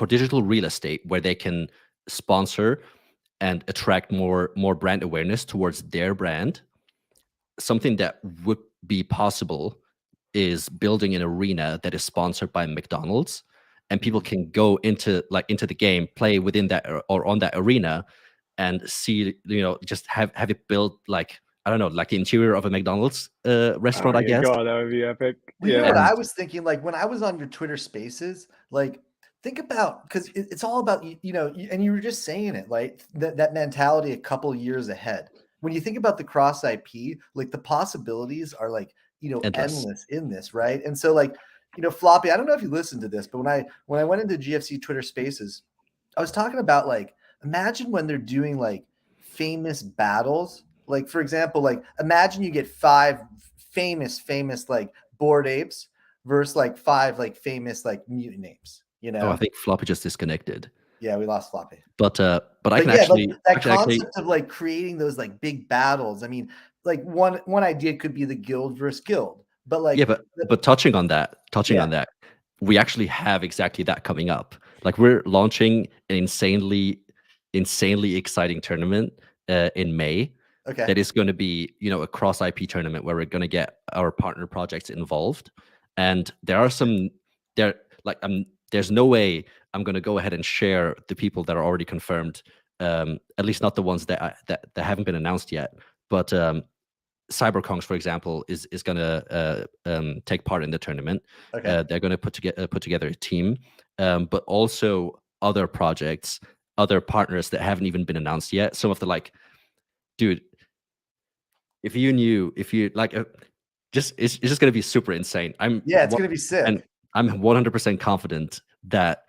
digital real estate where they can sponsor and attract more brand awareness towards their brand. Something that would be possible is building an arena that is sponsored by McDonald's, and people can go into the game, play within that or on that arena, and see, just have it built like, I don't know, like the interior of a McDonald's restaurant, I guess. God, that would be epic. You know what I was thinking, like when I was on your Twitter Spaces, like think about, because it's all about, and you were just saying it, like that mentality a couple years ahead. When you think about the cross IP, like the possibilities are like, endless in this, right? And so like, Floppy, I don't know if you listened to this, but when I went into GFC Twitter Spaces, I was talking about like, imagine when they're doing like famous battles. Like, for example, like imagine you get 5 famous like Bored Apes versus like 5 like famous like mutant apes. Oh, I think Floppy just disconnected. Yeah, we lost Floppy. But I can actually that concept of like creating those like big battles. I mean, like one idea could be the guild versus guild, but like but touching on that, we actually have exactly that coming up. Like we're launching an insanely exciting tournament in May. Okay. That is going to be, a cross IP tournament where we're going to get our partner projects involved, and there's no way I'm going to go ahead and share the people that are already confirmed, at least not the ones that haven't been announced yet. But Cyberkongs, for example, is going to take part in the tournament. Okay. They're going to put together a team, but also other projects, other partners that haven't even been announced yet. Some of the dude, if you like, it's just going to be super insane. It's going to be sick. And I'm 100% confident that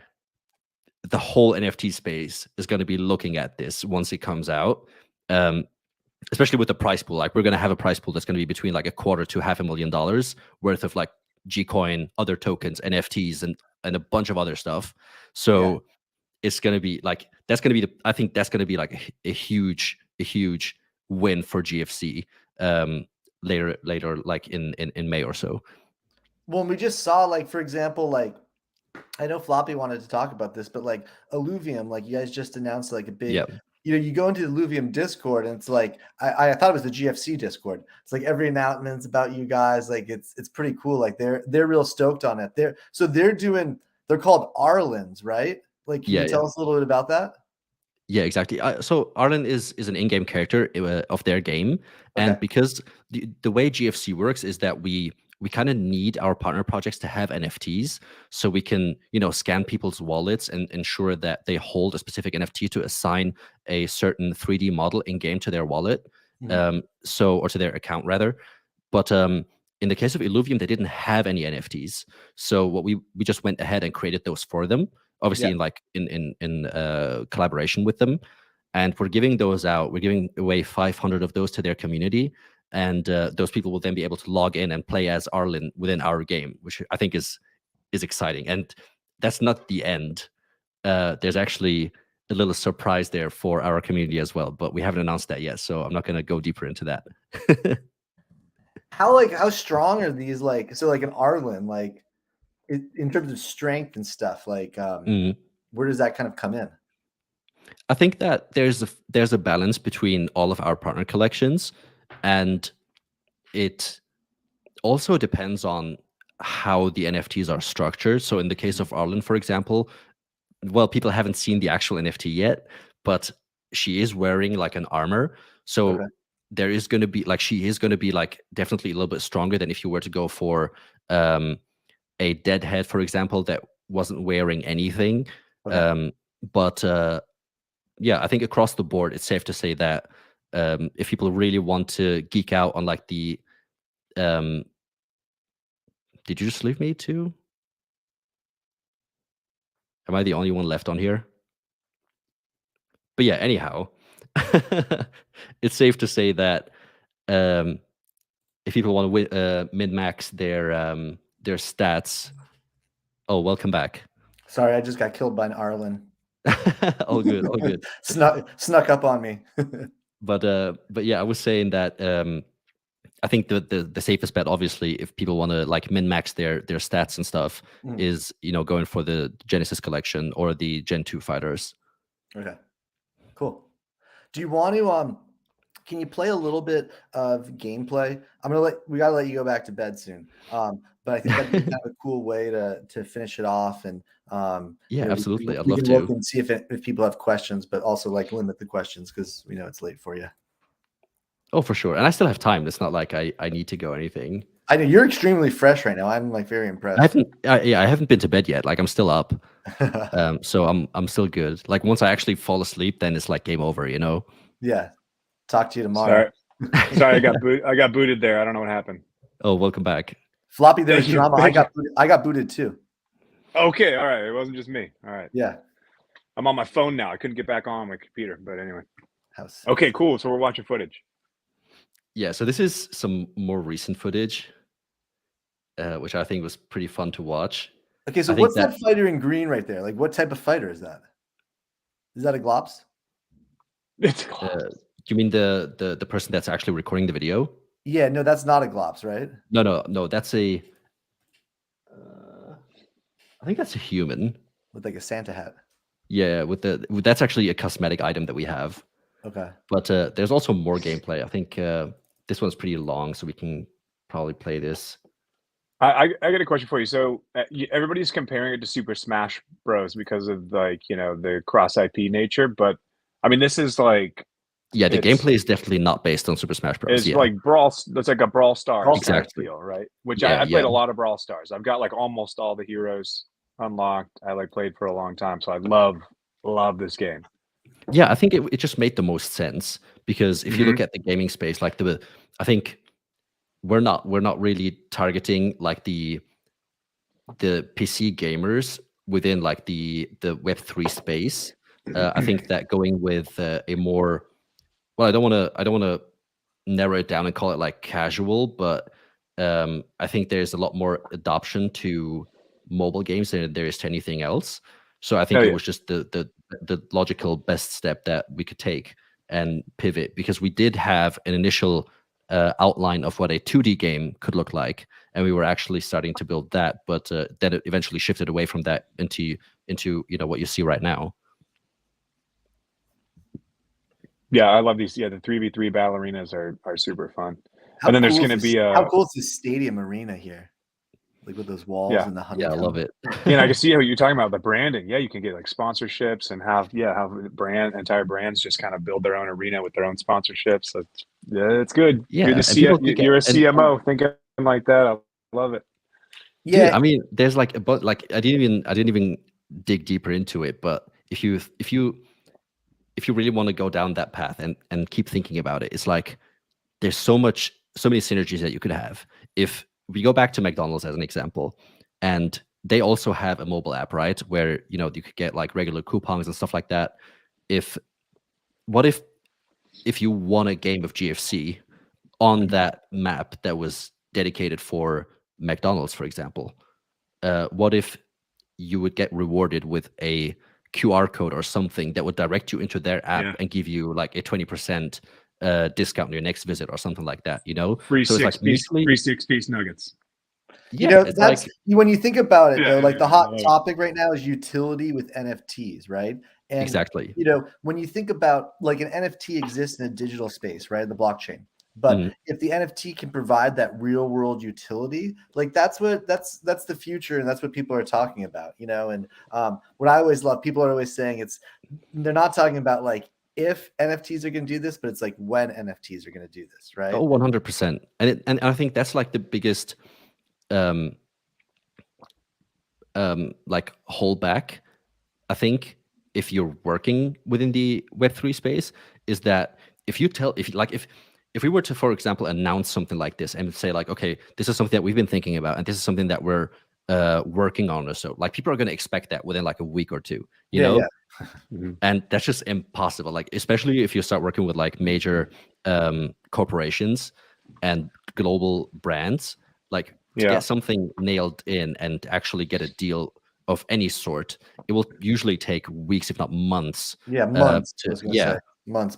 the whole NFT space is going to be looking at this once it comes out, especially with the price pool. Like we're going to have a price pool that's going to be between like $250,000 to $500,000 worth of like Gcoin, other tokens, NFTs, and a bunch of other stuff. So it's going to be like, I think that's going to be like a huge win for GFC later like in May or so. Well, we just saw, like, for example, like, I know Floppy wanted to talk about this, but like Illuvium, like you guys just announced like a big, you go into the Illuvium Discord and it's like, I thought it was the GFC Discord. It's like every announcement's about you guys. Like it's pretty cool. Like they're real stoked on it. They're called Arlins, right? Like, can you tell us a little bit about that? Yeah, exactly. So Arlen is an in-game character of their game. And because the way GFC works is that we kind of need our partner projects to have NFTs so we can, scan people's wallets and ensure that they hold a specific NFT to assign a certain 3D model in game to their wallet, or to their account rather. But in the case of Illuvium, they didn't have any NFTs, so what we just went ahead and created those for them, obviously in collaboration with them, and we're giving those out. We're giving away 500 of those to their community. And those people will then be able to log in and play as Arlen within our game, which I think is exciting. And that's not the end. There's actually a little surprise there for our community as well, but we haven't announced that yet, so I'm not going to go deeper into that. How strong are these? Like, so like an Arlen, like in terms of strength and stuff, like where does that kind of come in? I think that there's a balance between all of our partner collections. And it also depends on how the NFTs are structured. So in the case of Arlen, for example, well, people haven't seen the actual NFT yet, but she is wearing like an armor. So there is going to be like, she is going to be like definitely a little bit stronger than if you were to go for a deadhead, for example, that wasn't wearing anything. But I think across the board, it's safe to say that if people really want to geek out on like the did you just leave me too? Am I the only one left on here? But yeah, anyhow, it's safe to say that if people want to min-max their stats. Oh, welcome back. Sorry, I just got killed by an Arlen. All good, all good. Snuck up on me. But yeah, I was saying that I think the safest bet, obviously, if people want to like min-max their stats and stuff, is going for the Genesis collection or the Gen 2 fighters. Okay, cool. Do you want to can you play a little bit of gameplay? We gotta let you go back to bed soon. But I think that'd be kind of a cool way to finish it off. And yeah, absolutely. I'd we love can to look and see if people have questions, but also like limit the questions because we know it's late for you. Oh, for sure. And I still have time. It's not like I need to go or anything. I know you're extremely fresh right now. I'm like very impressed. I haven't been to bed yet. Like I'm still up. So I'm still good. Like once I actually fall asleep, then it's like game over, you know? Yeah. Talk to you tomorrow. Sorry, I got booted there. I don't know what happened. Oh, welcome back. Floppy, there's drama. I got booted too. Okay, all right. It wasn't just me. All right. Yeah. I'm on my phone now. I couldn't get back on my computer, but anyway. How's Okay, cool. So we're watching footage. Yeah, so this is some more recent footage, which I think was pretty fun to watch. Okay, so what's that fighter in green right there? Like, what type of fighter is that? Is that a Glops? You mean the person that's actually recording the video? Yeah, no, that's not a Glops, right? No, that's a. I think that's a human with like a Santa hat. Yeah, that's actually a cosmetic item that we have. Okay. But there's also more gameplay. I think this one's pretty long, so we can probably play this. I got a question for you. So everybody's comparing it to Super Smash Bros. Because of like the cross IP nature, but I mean this is like the gameplay is definitely not based on Super Smash Bros. It's like Brawl. It's like a Brawl Stars exactly. Feel, right? Which I played a lot of Brawl Stars. I've got like almost all the heroes unlocked. I like played for a long time, so I love this game. Yeah, I think it just made the most sense because if you look at the gaming space, like I think we're not really targeting like the PC gamers within like the Web3 space. I think that going with a more I don't want to narrow it down and call it like casual, but I think there's a lot more adoption to mobile games than there is to anything else. So I think it was just the logical best step that we could take and pivot, because we did have an initial outline of what a 2D game could look like, and we were actually starting to build that, but then it eventually shifted away from that into what you see right now. Yeah, I love these. Yeah, the 3v3 battle arenas are super fun. And then there's going to be how cool is this stadium arena here? Like with those walls and the honeycomb. Yeah, I love it. Yeah, I can see how you're talking about the branding. Yeah, you can get like sponsorships and have entire brands just kind of build their own arena with their own sponsorships. So it's good. Yeah, you're a CMO thinking like that. I love it. Yeah, dude, I mean, there's like I didn't even dig deeper into it, but if you really want to go down that path and keep thinking about it, it's like there's so many synergies that you could have. If we go back to McDonald's as an example, and they also have a mobile app, right, where you could get like regular coupons and stuff like that. What if you won a game of GFC on that map that was dedicated for McDonald's, for example? What if you would get rewarded with a QR code or something that would direct you into their app and give you like a 20% discount on your next visit or something like that, Free so free 6-piece nuggets. Yeah, that's when you think about it, though, like the hot topic right now is utility with NFTs, right? And exactly. When you think about like an NFT exists in a digital space, right? The blockchain. But if the NFT can provide that real world utility, like that's the future, and that's what people are talking about, And what I always love, people are always saying they're not talking about like if NFTs are going to do this, but it's like when NFTs are going to do this, right? Oh, 100%. And I think that's like the biggest like holdback. I think if you're working within the Web3 space, is that if we were to, for example, announce something like this and say like, okay, this is something that we've been thinking about, and this is something that we're working on, or so, like, people are going to expect that within like a week or two, you know. And that's just impossible. Like, especially if you start working with like major corporations and global brands, like to get something nailed in and actually get a deal of any sort, it will usually take weeks, if not months. Months. To, months.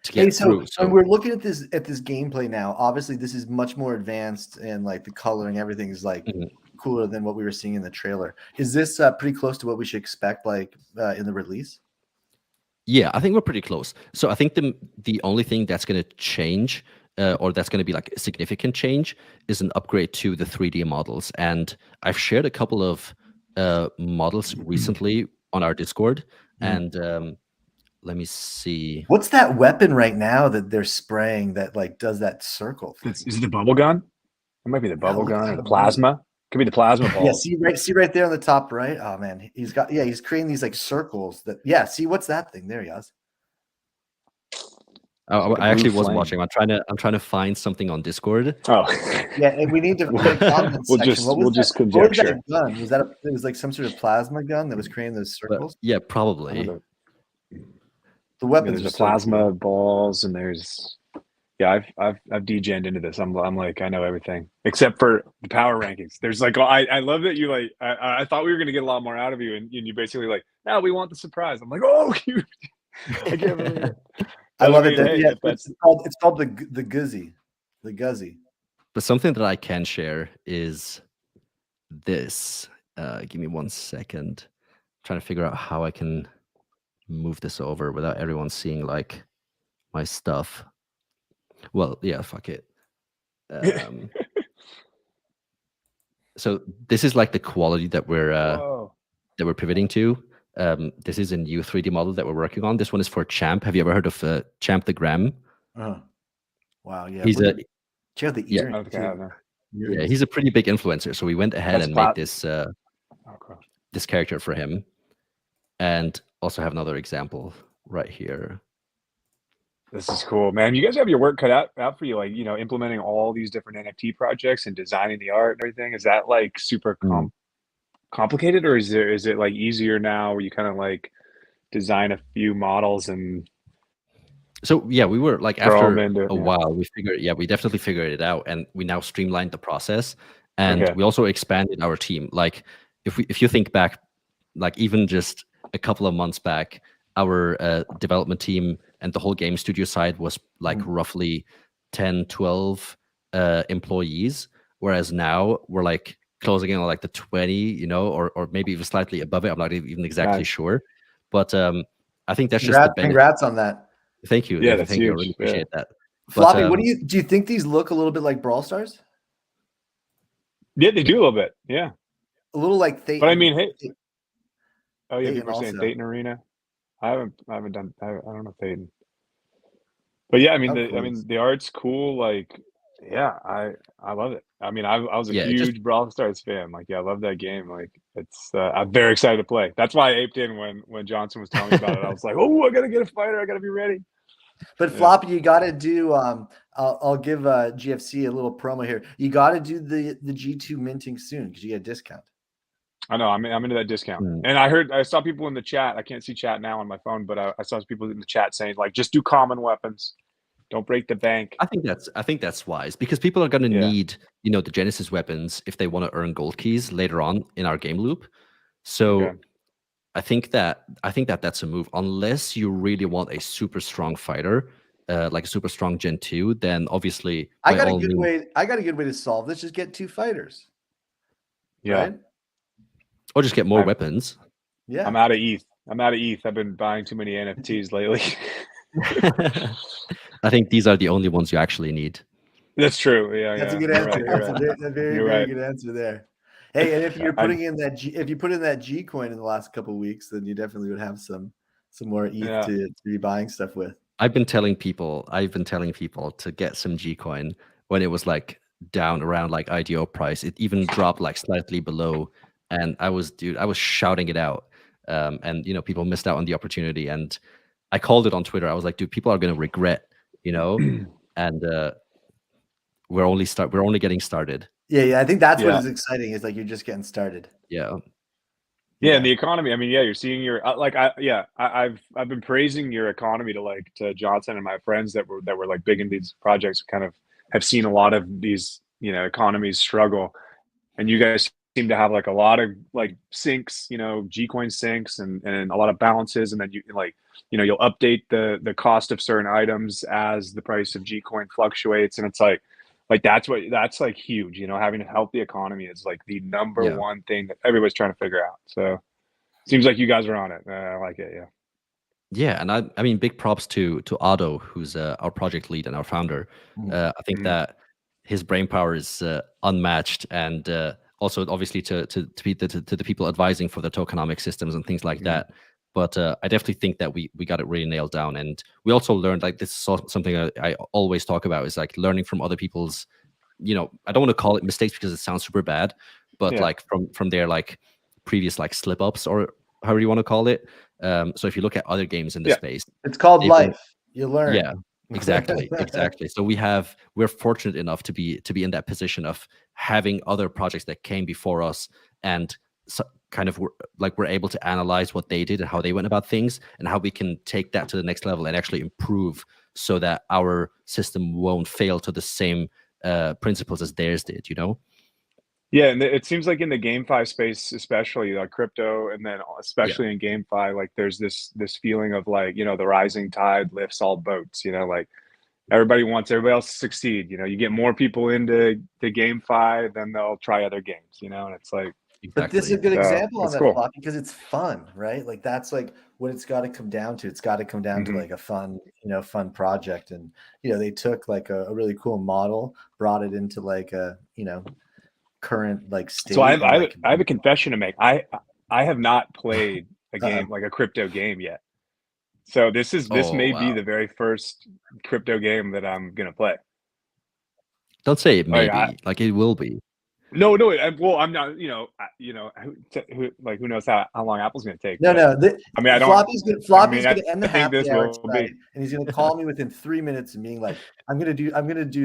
To get through. So when we're looking at this gameplay now, obviously this is much more advanced, and like the coloring, everything is like cooler than what we were seeing in the trailer. Is this pretty close to what we should expect, like in the release? Yeah, I think we're pretty close. So I think the only thing that's going to change, or that's going to be like a significant change, is an upgrade to the 3D models. And I've shared a couple of models recently on our Discord, and let me see. What's that weapon right now that they're spraying that like does that circle thing? Is it the bubble gun? It might be the bubble gun or the plasma. Could be the plasma ball. Yeah, see right there on the top right. Oh man, he's creating these like circles that. See, what's that thing? There he is. Oh, I actually was watching. I'm trying to find something on Discord. Oh, yeah, and we need to put a comment section. We'll just conjecture. What was that gun? Was that it was like some sort of plasma gun that was creating those circles? Yeah, probably. The weapons. There's the plasma balls, and there's I've degened into this. I'm like, I know everything except for the power rankings. There's like, I love that you like. I thought we were gonna get a lot more out of you, and you basically like, no, we want the surprise. I'm like, oh, I can't believe it. I love it. It's called the Guzzy. The Guzzy. But something that I can share is this. Give me 1 second. I'm trying to figure out how I can move this over without everyone seeing like my stuff. Well, yeah, fuck it. So this is like the quality that we're pivoting to. This is a new 3D model that we're working on. This one is for Champ. Have you ever heard of Champ the Gram? Wow, yeah. Check out the ear. Yeah, he's a pretty big influencer. So we went ahead and made this this character for him, and also have another example right here. This is cool, man. You guys have your work cut out for you, like, implementing all these different NFT projects and designing the art and everything. Is that like super complicated, or is it like easier now where you kind of like design a few models and so yeah, we were like, after a while we definitely figured it out, and we now streamlined the process, and we also expanded our team. Like if you think back, like even just a couple of months back, our development team and the whole game studio side was like roughly 10, 12 employees, whereas now we're like closing in on like the 20, or maybe even slightly above it. I'm not even exactly sure, but I think that's just the benefit. Congrats on that. Thank you. Yeah, thank you. I really appreciate that. Floppy, what do you think these look a little bit like Brawl Stars? Yeah, they do a little bit. Yeah, a little like Thetan. But I mean, hey. Oh yeah, people are saying Thetan Arena. I haven't done. I don't know Thetan. But yeah, I mean, the art's cool. Like, yeah, I love it. I mean, I was a huge Brawl Stars fan. Like, yeah, I love that game. Like, it's I'm very excited to play. That's why I aped in when Johnson was telling me about it. I was like, oh, I gotta get a fighter. I gotta be ready. But Floppy, you got to do. I'll give GFC a little promo here. You got to do the G2 minting soon because you get a discount. I know. I'm into that discount. And I saw people in the chat. I can't see chat now on my phone, but I saw people in the chat saying like, just do common weapons. Don't break the bank. I think that's wise, because people are going to need, the Genesis weapons if they want to earn gold keys later on in our game loop. So I think that's a move. Unless you really want a super strong fighter, like a super strong Gen 2, then obviously I got a good way to solve this. Just get 2 fighters. Yeah. Right? Or just get more weapons. Yeah. I'm out of ETH. I've been buying too many NFTs lately. I think these are the only ones you actually need. That's true. Yeah, that's a good answer. That's a very good answer there. Hey, and if you're putting in that if you put in that G coin in the last couple of weeks, then you definitely would have some more ETH to be buying stuff with. I've been telling people to get some G coin when it was like down around like IDO price. It even dropped like slightly below, and I was shouting it out. And people missed out on the opportunity. And I called it on Twitter. I was like, dude, people are going to regret, and we're only getting started. Yeah. I think that's what is exciting, is like you're just getting started. Yeah. Yeah, and the economy. I mean, yeah, you're seeing your I've been praising your economy to Johnson and my friends that were like big in these projects. Kind of have seen a lot of these economies struggle, and you guys seem to have like a lot of like sinks, Gcoin sinks and a lot of balances, and then you'll update the cost of certain items as the price of Gcoin fluctuates, and it's like that's like huge. Having to help the economy is like the number one thing that everybody's trying to figure out. So seems like you guys are on it. I like it. Yeah. Yeah, and I mean, big props to Otto, who's our project lead and our founder. I think that his brain power is unmatched, and also obviously to the people advising for the tokenomic systems and things like that. But I definitely think that we got it really nailed down, and we also learned, like, this is something I always talk about, is like learning from other people's, I don't want to call it mistakes because it sounds super bad, but like from their like previous like slip ups, or however you want to call it. So if you look at other games in the space, it's called life. You learn. Yeah, exactly. So we're fortunate enough to be in that position of having other projects that came before us, and kind of we're able to analyze what they did and how they went about things, and how we can take that to the next level and actually improve, so that our system won't fail to the same principles as theirs did. Yeah, and it seems like in the GameFi space, especially like crypto, and then especially in GameFi, like there's this feeling of like, the rising tide lifts all boats. Like everybody wants everybody else to succeed. You get more people into GameFi, then they'll try other games. And it's like. Exactly. But this is a good example on that, cool. Floppy, because it's fun, right? Like that's like what it's got to come down to. It's got to come down to like a fun, fun project. And they took like a really cool model, brought it into like a current like state. So I have a confession to make. I have not played a game like a crypto game yet. So this may be the very first crypto game that I'm gonna play. Don't say it may be. Like it will be. No. Well, I'm not. Who knows how long Apple's gonna take? No. I mean, I don't. Floppy's gonna end the happy hour tonight, and he's gonna call me within 3 minutes and being like, "I'm gonna do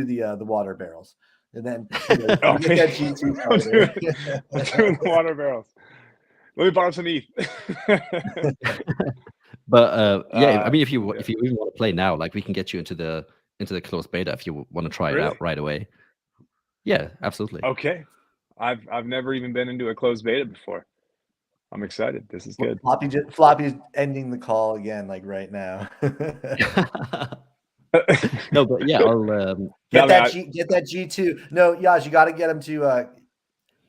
the water barrels." And then get that G2 doing the water barrels. Let me borrow some ETH. But I mean, if you even want to play now, like we can get you into the closed beta if you want to try it out right away. Yeah, absolutely. Okay, I've never even been into a closed beta before. I'm excited. This is good. Floppy's ending the call again, like right now. No, but yeah, I'll get that G2. No, Yash, you got to get him to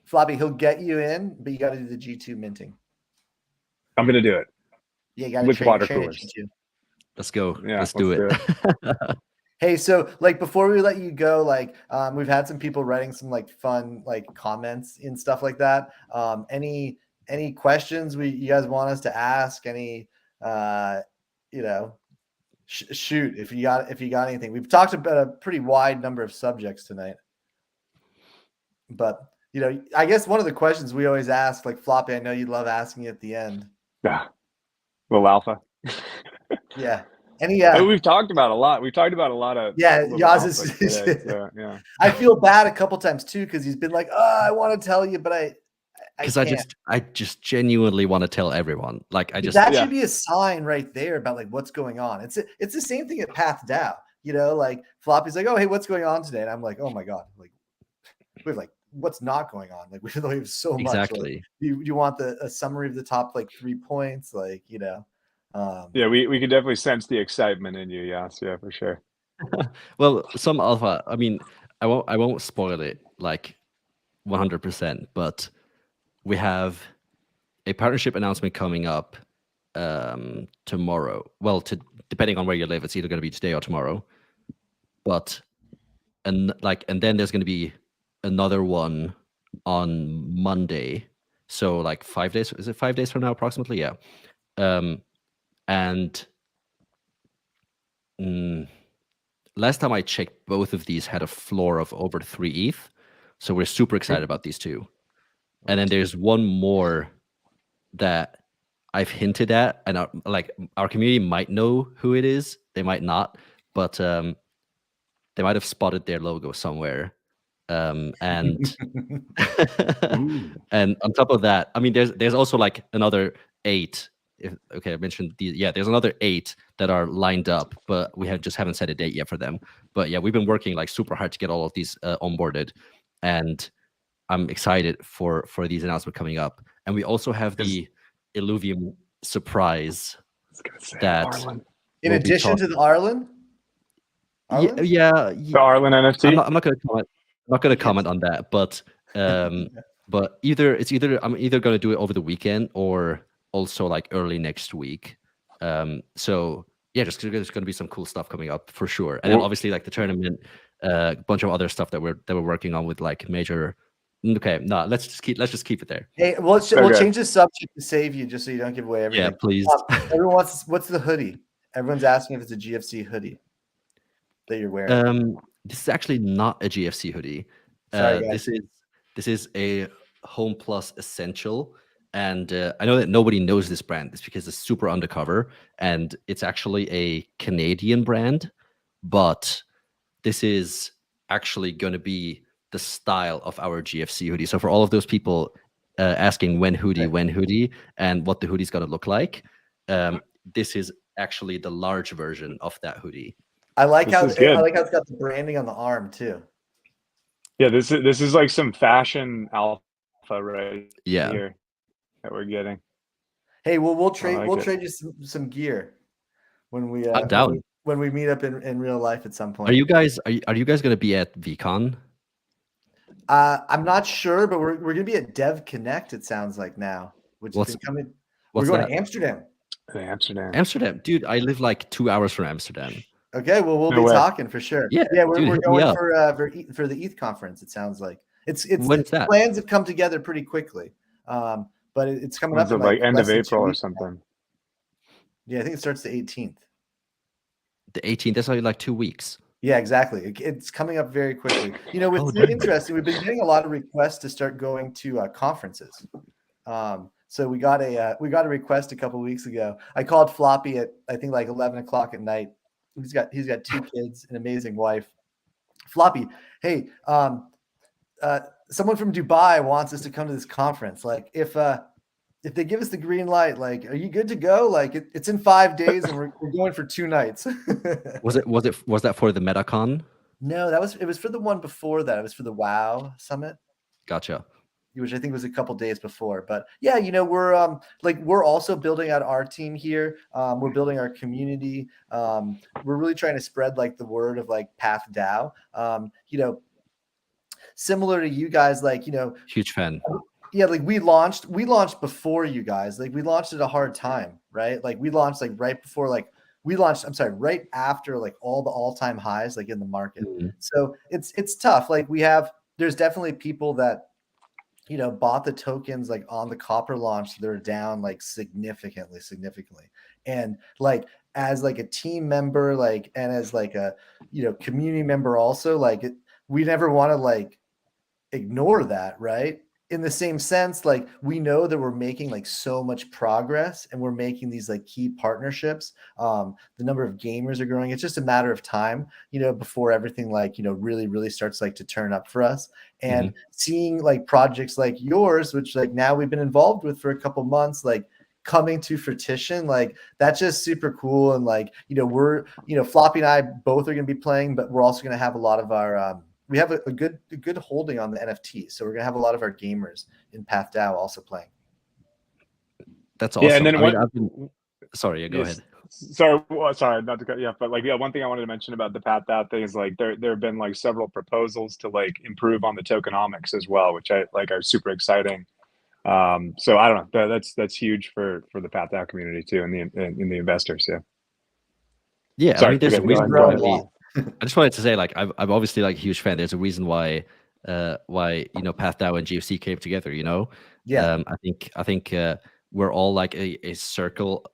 Floppy. He'll get you in, but you got to do the G2 minting. I'm gonna do it. Yeah, you got to with water coolers. Let's go. Yeah, let's do it. Hey, so like before we let you go, like we've had some people writing some like fun like comments and stuff like that. Any questions you guys want us to ask? Any shoot if you got anything. We've talked about a pretty wide number of subjects tonight, but I guess one of the questions we always ask, like Floppy, I know you love asking at the end. Yeah, little alpha. Yeah. We've talked about a lot. We've talked about a lot of Yaz is today, so, yeah. I feel bad a couple times too because he's been like, "Oh, I want to tell you, but I just genuinely want to tell everyone. Like that should be a sign right there about like what's going on. It's the same thing at PathDAO. Like Floppy's like, "Oh, hey, what's going on today?" And I'm like, "Oh my god, like we have like what's not going on? Like we have so much." Exactly. Like, you want a summary of the top like 3 points, like yeah, we could definitely sense the excitement in you. Yes, yeah, for sure. Well, some alpha. I mean, I won't spoil it like 100%, but we have a partnership announcement coming up tomorrow. Well, depending on where you live, it's either going to be today or tomorrow. But and then there's going to be another one on Monday. So like 5 days. Is it 5 days from now, approximately? Yeah. And last time I checked, both of these had a floor of over 3 ETH. So we're super excited about these two. And then there's one more that I've hinted at, and our community might know who it is, they might not, but they might have spotted their logo somewhere. And and on top of that, I mean, there's also like another 8. I mentioned there's another 8 that are lined up, but we haven't set a date yet for them. But yeah, we've been working like super hard to get all of these onboarded, and I'm excited for these announcements coming up. And we also have the Illuvium surprise that in addition to the Arlen. Yeah, the Arlen NFT. I'm not going to comment. I'm not going to comment on that, but but I'm either going to do it over the weekend or also like early next week. So yeah, there's going to be some cool stuff coming up for sure, and then obviously like the tournament, a bunch of other stuff that we're working on with like major. Okay, no, let's just keep it there. Hey, we'll change the subject to save you, just so you don't give away everything. Yeah, please. Everyone wants, what's the hoodie? Everyone's asking if it's a GFC hoodie that you're wearing. This is actually not a GFC hoodie. Sorry, guys. This is a Home Plus Essential, and I know that nobody knows this brand. It's because it's super undercover, and it's actually a Canadian brand, but this is actually going to be the style of our GFC hoodie. So for all of those people asking when hoodie, and what the hoodie's going to look like, this is actually the large version of that hoodie. I like how it's got the branding on the arm too. Yeah, this is like some fashion alpha right here that we're getting. Hey, we'll trade you some gear when we I'm down. When we meet up in real life at some point. Are you guys going to be at VCon? I'm not sure, but we're going to be at Dev Connect. It sounds like now, which is coming. We're going to Amsterdam. Amsterdam, dude. I live like 2 hours from Amsterdam. Okay, well we'll be talking for sure. Yeah, we're going for the ETH conference. It sounds like it's plans have come together pretty quickly, but it's coming up in like end of April or something. Yeah, I think it starts the 18th. The 18th. That's only like 2 weeks. Yeah, exactly. It's coming up very quickly. You know, it's interesting. We've been getting a lot of requests to start going to conferences. So we got a request a couple of weeks ago. I called Floppy at I think like 11 o'clock at night. He's got 2 kids, an amazing wife. Floppy, hey, someone from Dubai wants us to come to this conference. Like, if they give us the green light, like, are you good to go? Like, it's in 5 days, and we're going for 2 nights. Was that for the MetaCon? No, it was for the one before that. It was for the WoW Summit. Gotcha. Which I think was a couple days before. But yeah, you know, we're also building out our team here. We're building our community. We're really trying to spread like the word of like PathDAO. You know, similar to you guys, like, you know, huge fan. Yeah, like we launched before you guys. Like we launched at a hard time, right? Like we launched like right after like all the all-time highs like in the market. Mm-hmm. So it's tough. Like there's definitely people that, you know, bought the tokens like on the Copper launch. They're down like significantly. And like as like a team member, like, and as like a, you know, community member also, like we never want to like ignore that, right? In the same sense, like we know that we're making like so much progress and we're making these like key partnerships. The number of gamers are growing. It's just a matter of time, you know, before everything like, you know, really, really starts like to turn up for us. And seeing like projects like yours, which like now we've been involved with for a couple months, like coming to fruition, like that's just super cool. And like, you know, we're, you know, Floppy and I both are going to be playing, but we're also going to have a lot of our, we have a good holding on the NFT. So we're going to have a lot of our gamers in PathDAO also playing. That's awesome. Yeah, and then sorry, go ahead. Sorry, not to cut you off, but like, yeah, one thing I wanted to mention about the PathDAO thing is like there have been like several proposals to like improve on the tokenomics as well, which I like are super exciting. So I don't know, that's huge for the PathDAO community too, and the investors. Yeah, sorry, I mean, there's a reason why. I just wanted to say, like, I'm obviously like a huge fan. There's a reason why you know, PathDAO and GFC came together. You know, I think we're all like a circle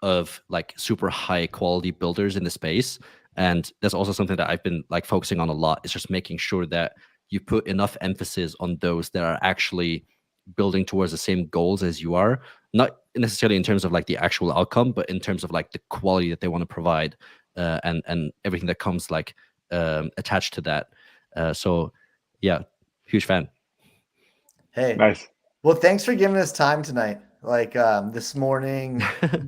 of like super high quality builders in the space, and that's also something that I've been like focusing on a lot. Is just making sure that you put enough emphasis on those that are actually building towards the same goals as you are. Not necessarily in terms of like the actual outcome, but in terms of like the quality that they want to provide, and everything that comes like attached to that. So yeah, huge fan. Hey, Nice. well, thanks for giving us time tonight. Like this morning,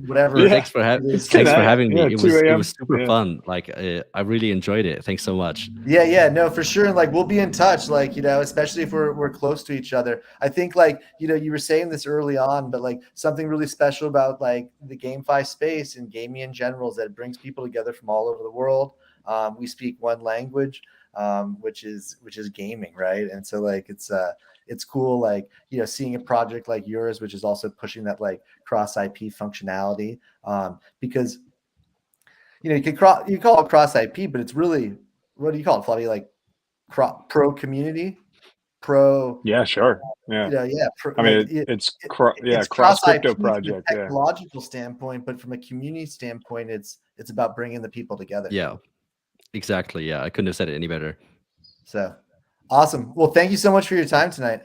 whatever. Yeah. Thanks for It's thanks for tonight. having me. Yeah, It 2 was a.m. super Yeah. fun. Like I really enjoyed it. Thanks so much. Yeah, no, for sure. And like we'll be in touch, like, especially if we're close to each other. I think like, you were saying this early on, but like something really special about like the GameFi space and gaming in general is that it brings people together from all over the world. We speak one language, which is gaming, right? And so like it's cool, like, seeing a project like yours, which is also pushing that like cross IP functionality, because you call it cross IP, but it's really, what do you call it, Flavio? Like pro community, pro. Yeah, sure. Yeah. I mean, it's it's cross cross IP crypto from a project. Yeah. technological standpoint, but from a community standpoint, it's about bringing the people together. Yeah, exactly. Yeah, I couldn't have said it any better. So awesome. Well, thank you so much for your time tonight.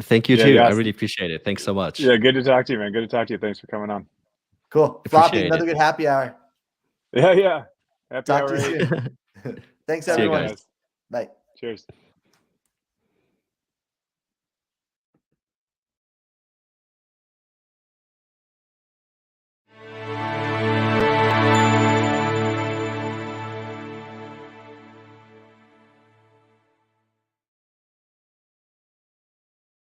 Thank you Yeah, too. yeah. I really appreciate it. Thanks so much. Yeah, good to talk to you, man. Good to talk to you. Thanks for coming on. Cool. Floppy, Appreciate another it. good happy hour. Yeah. Happy Talk hour to you 8. soon. Thanks, See you everyone. guys. Bye. Cheers.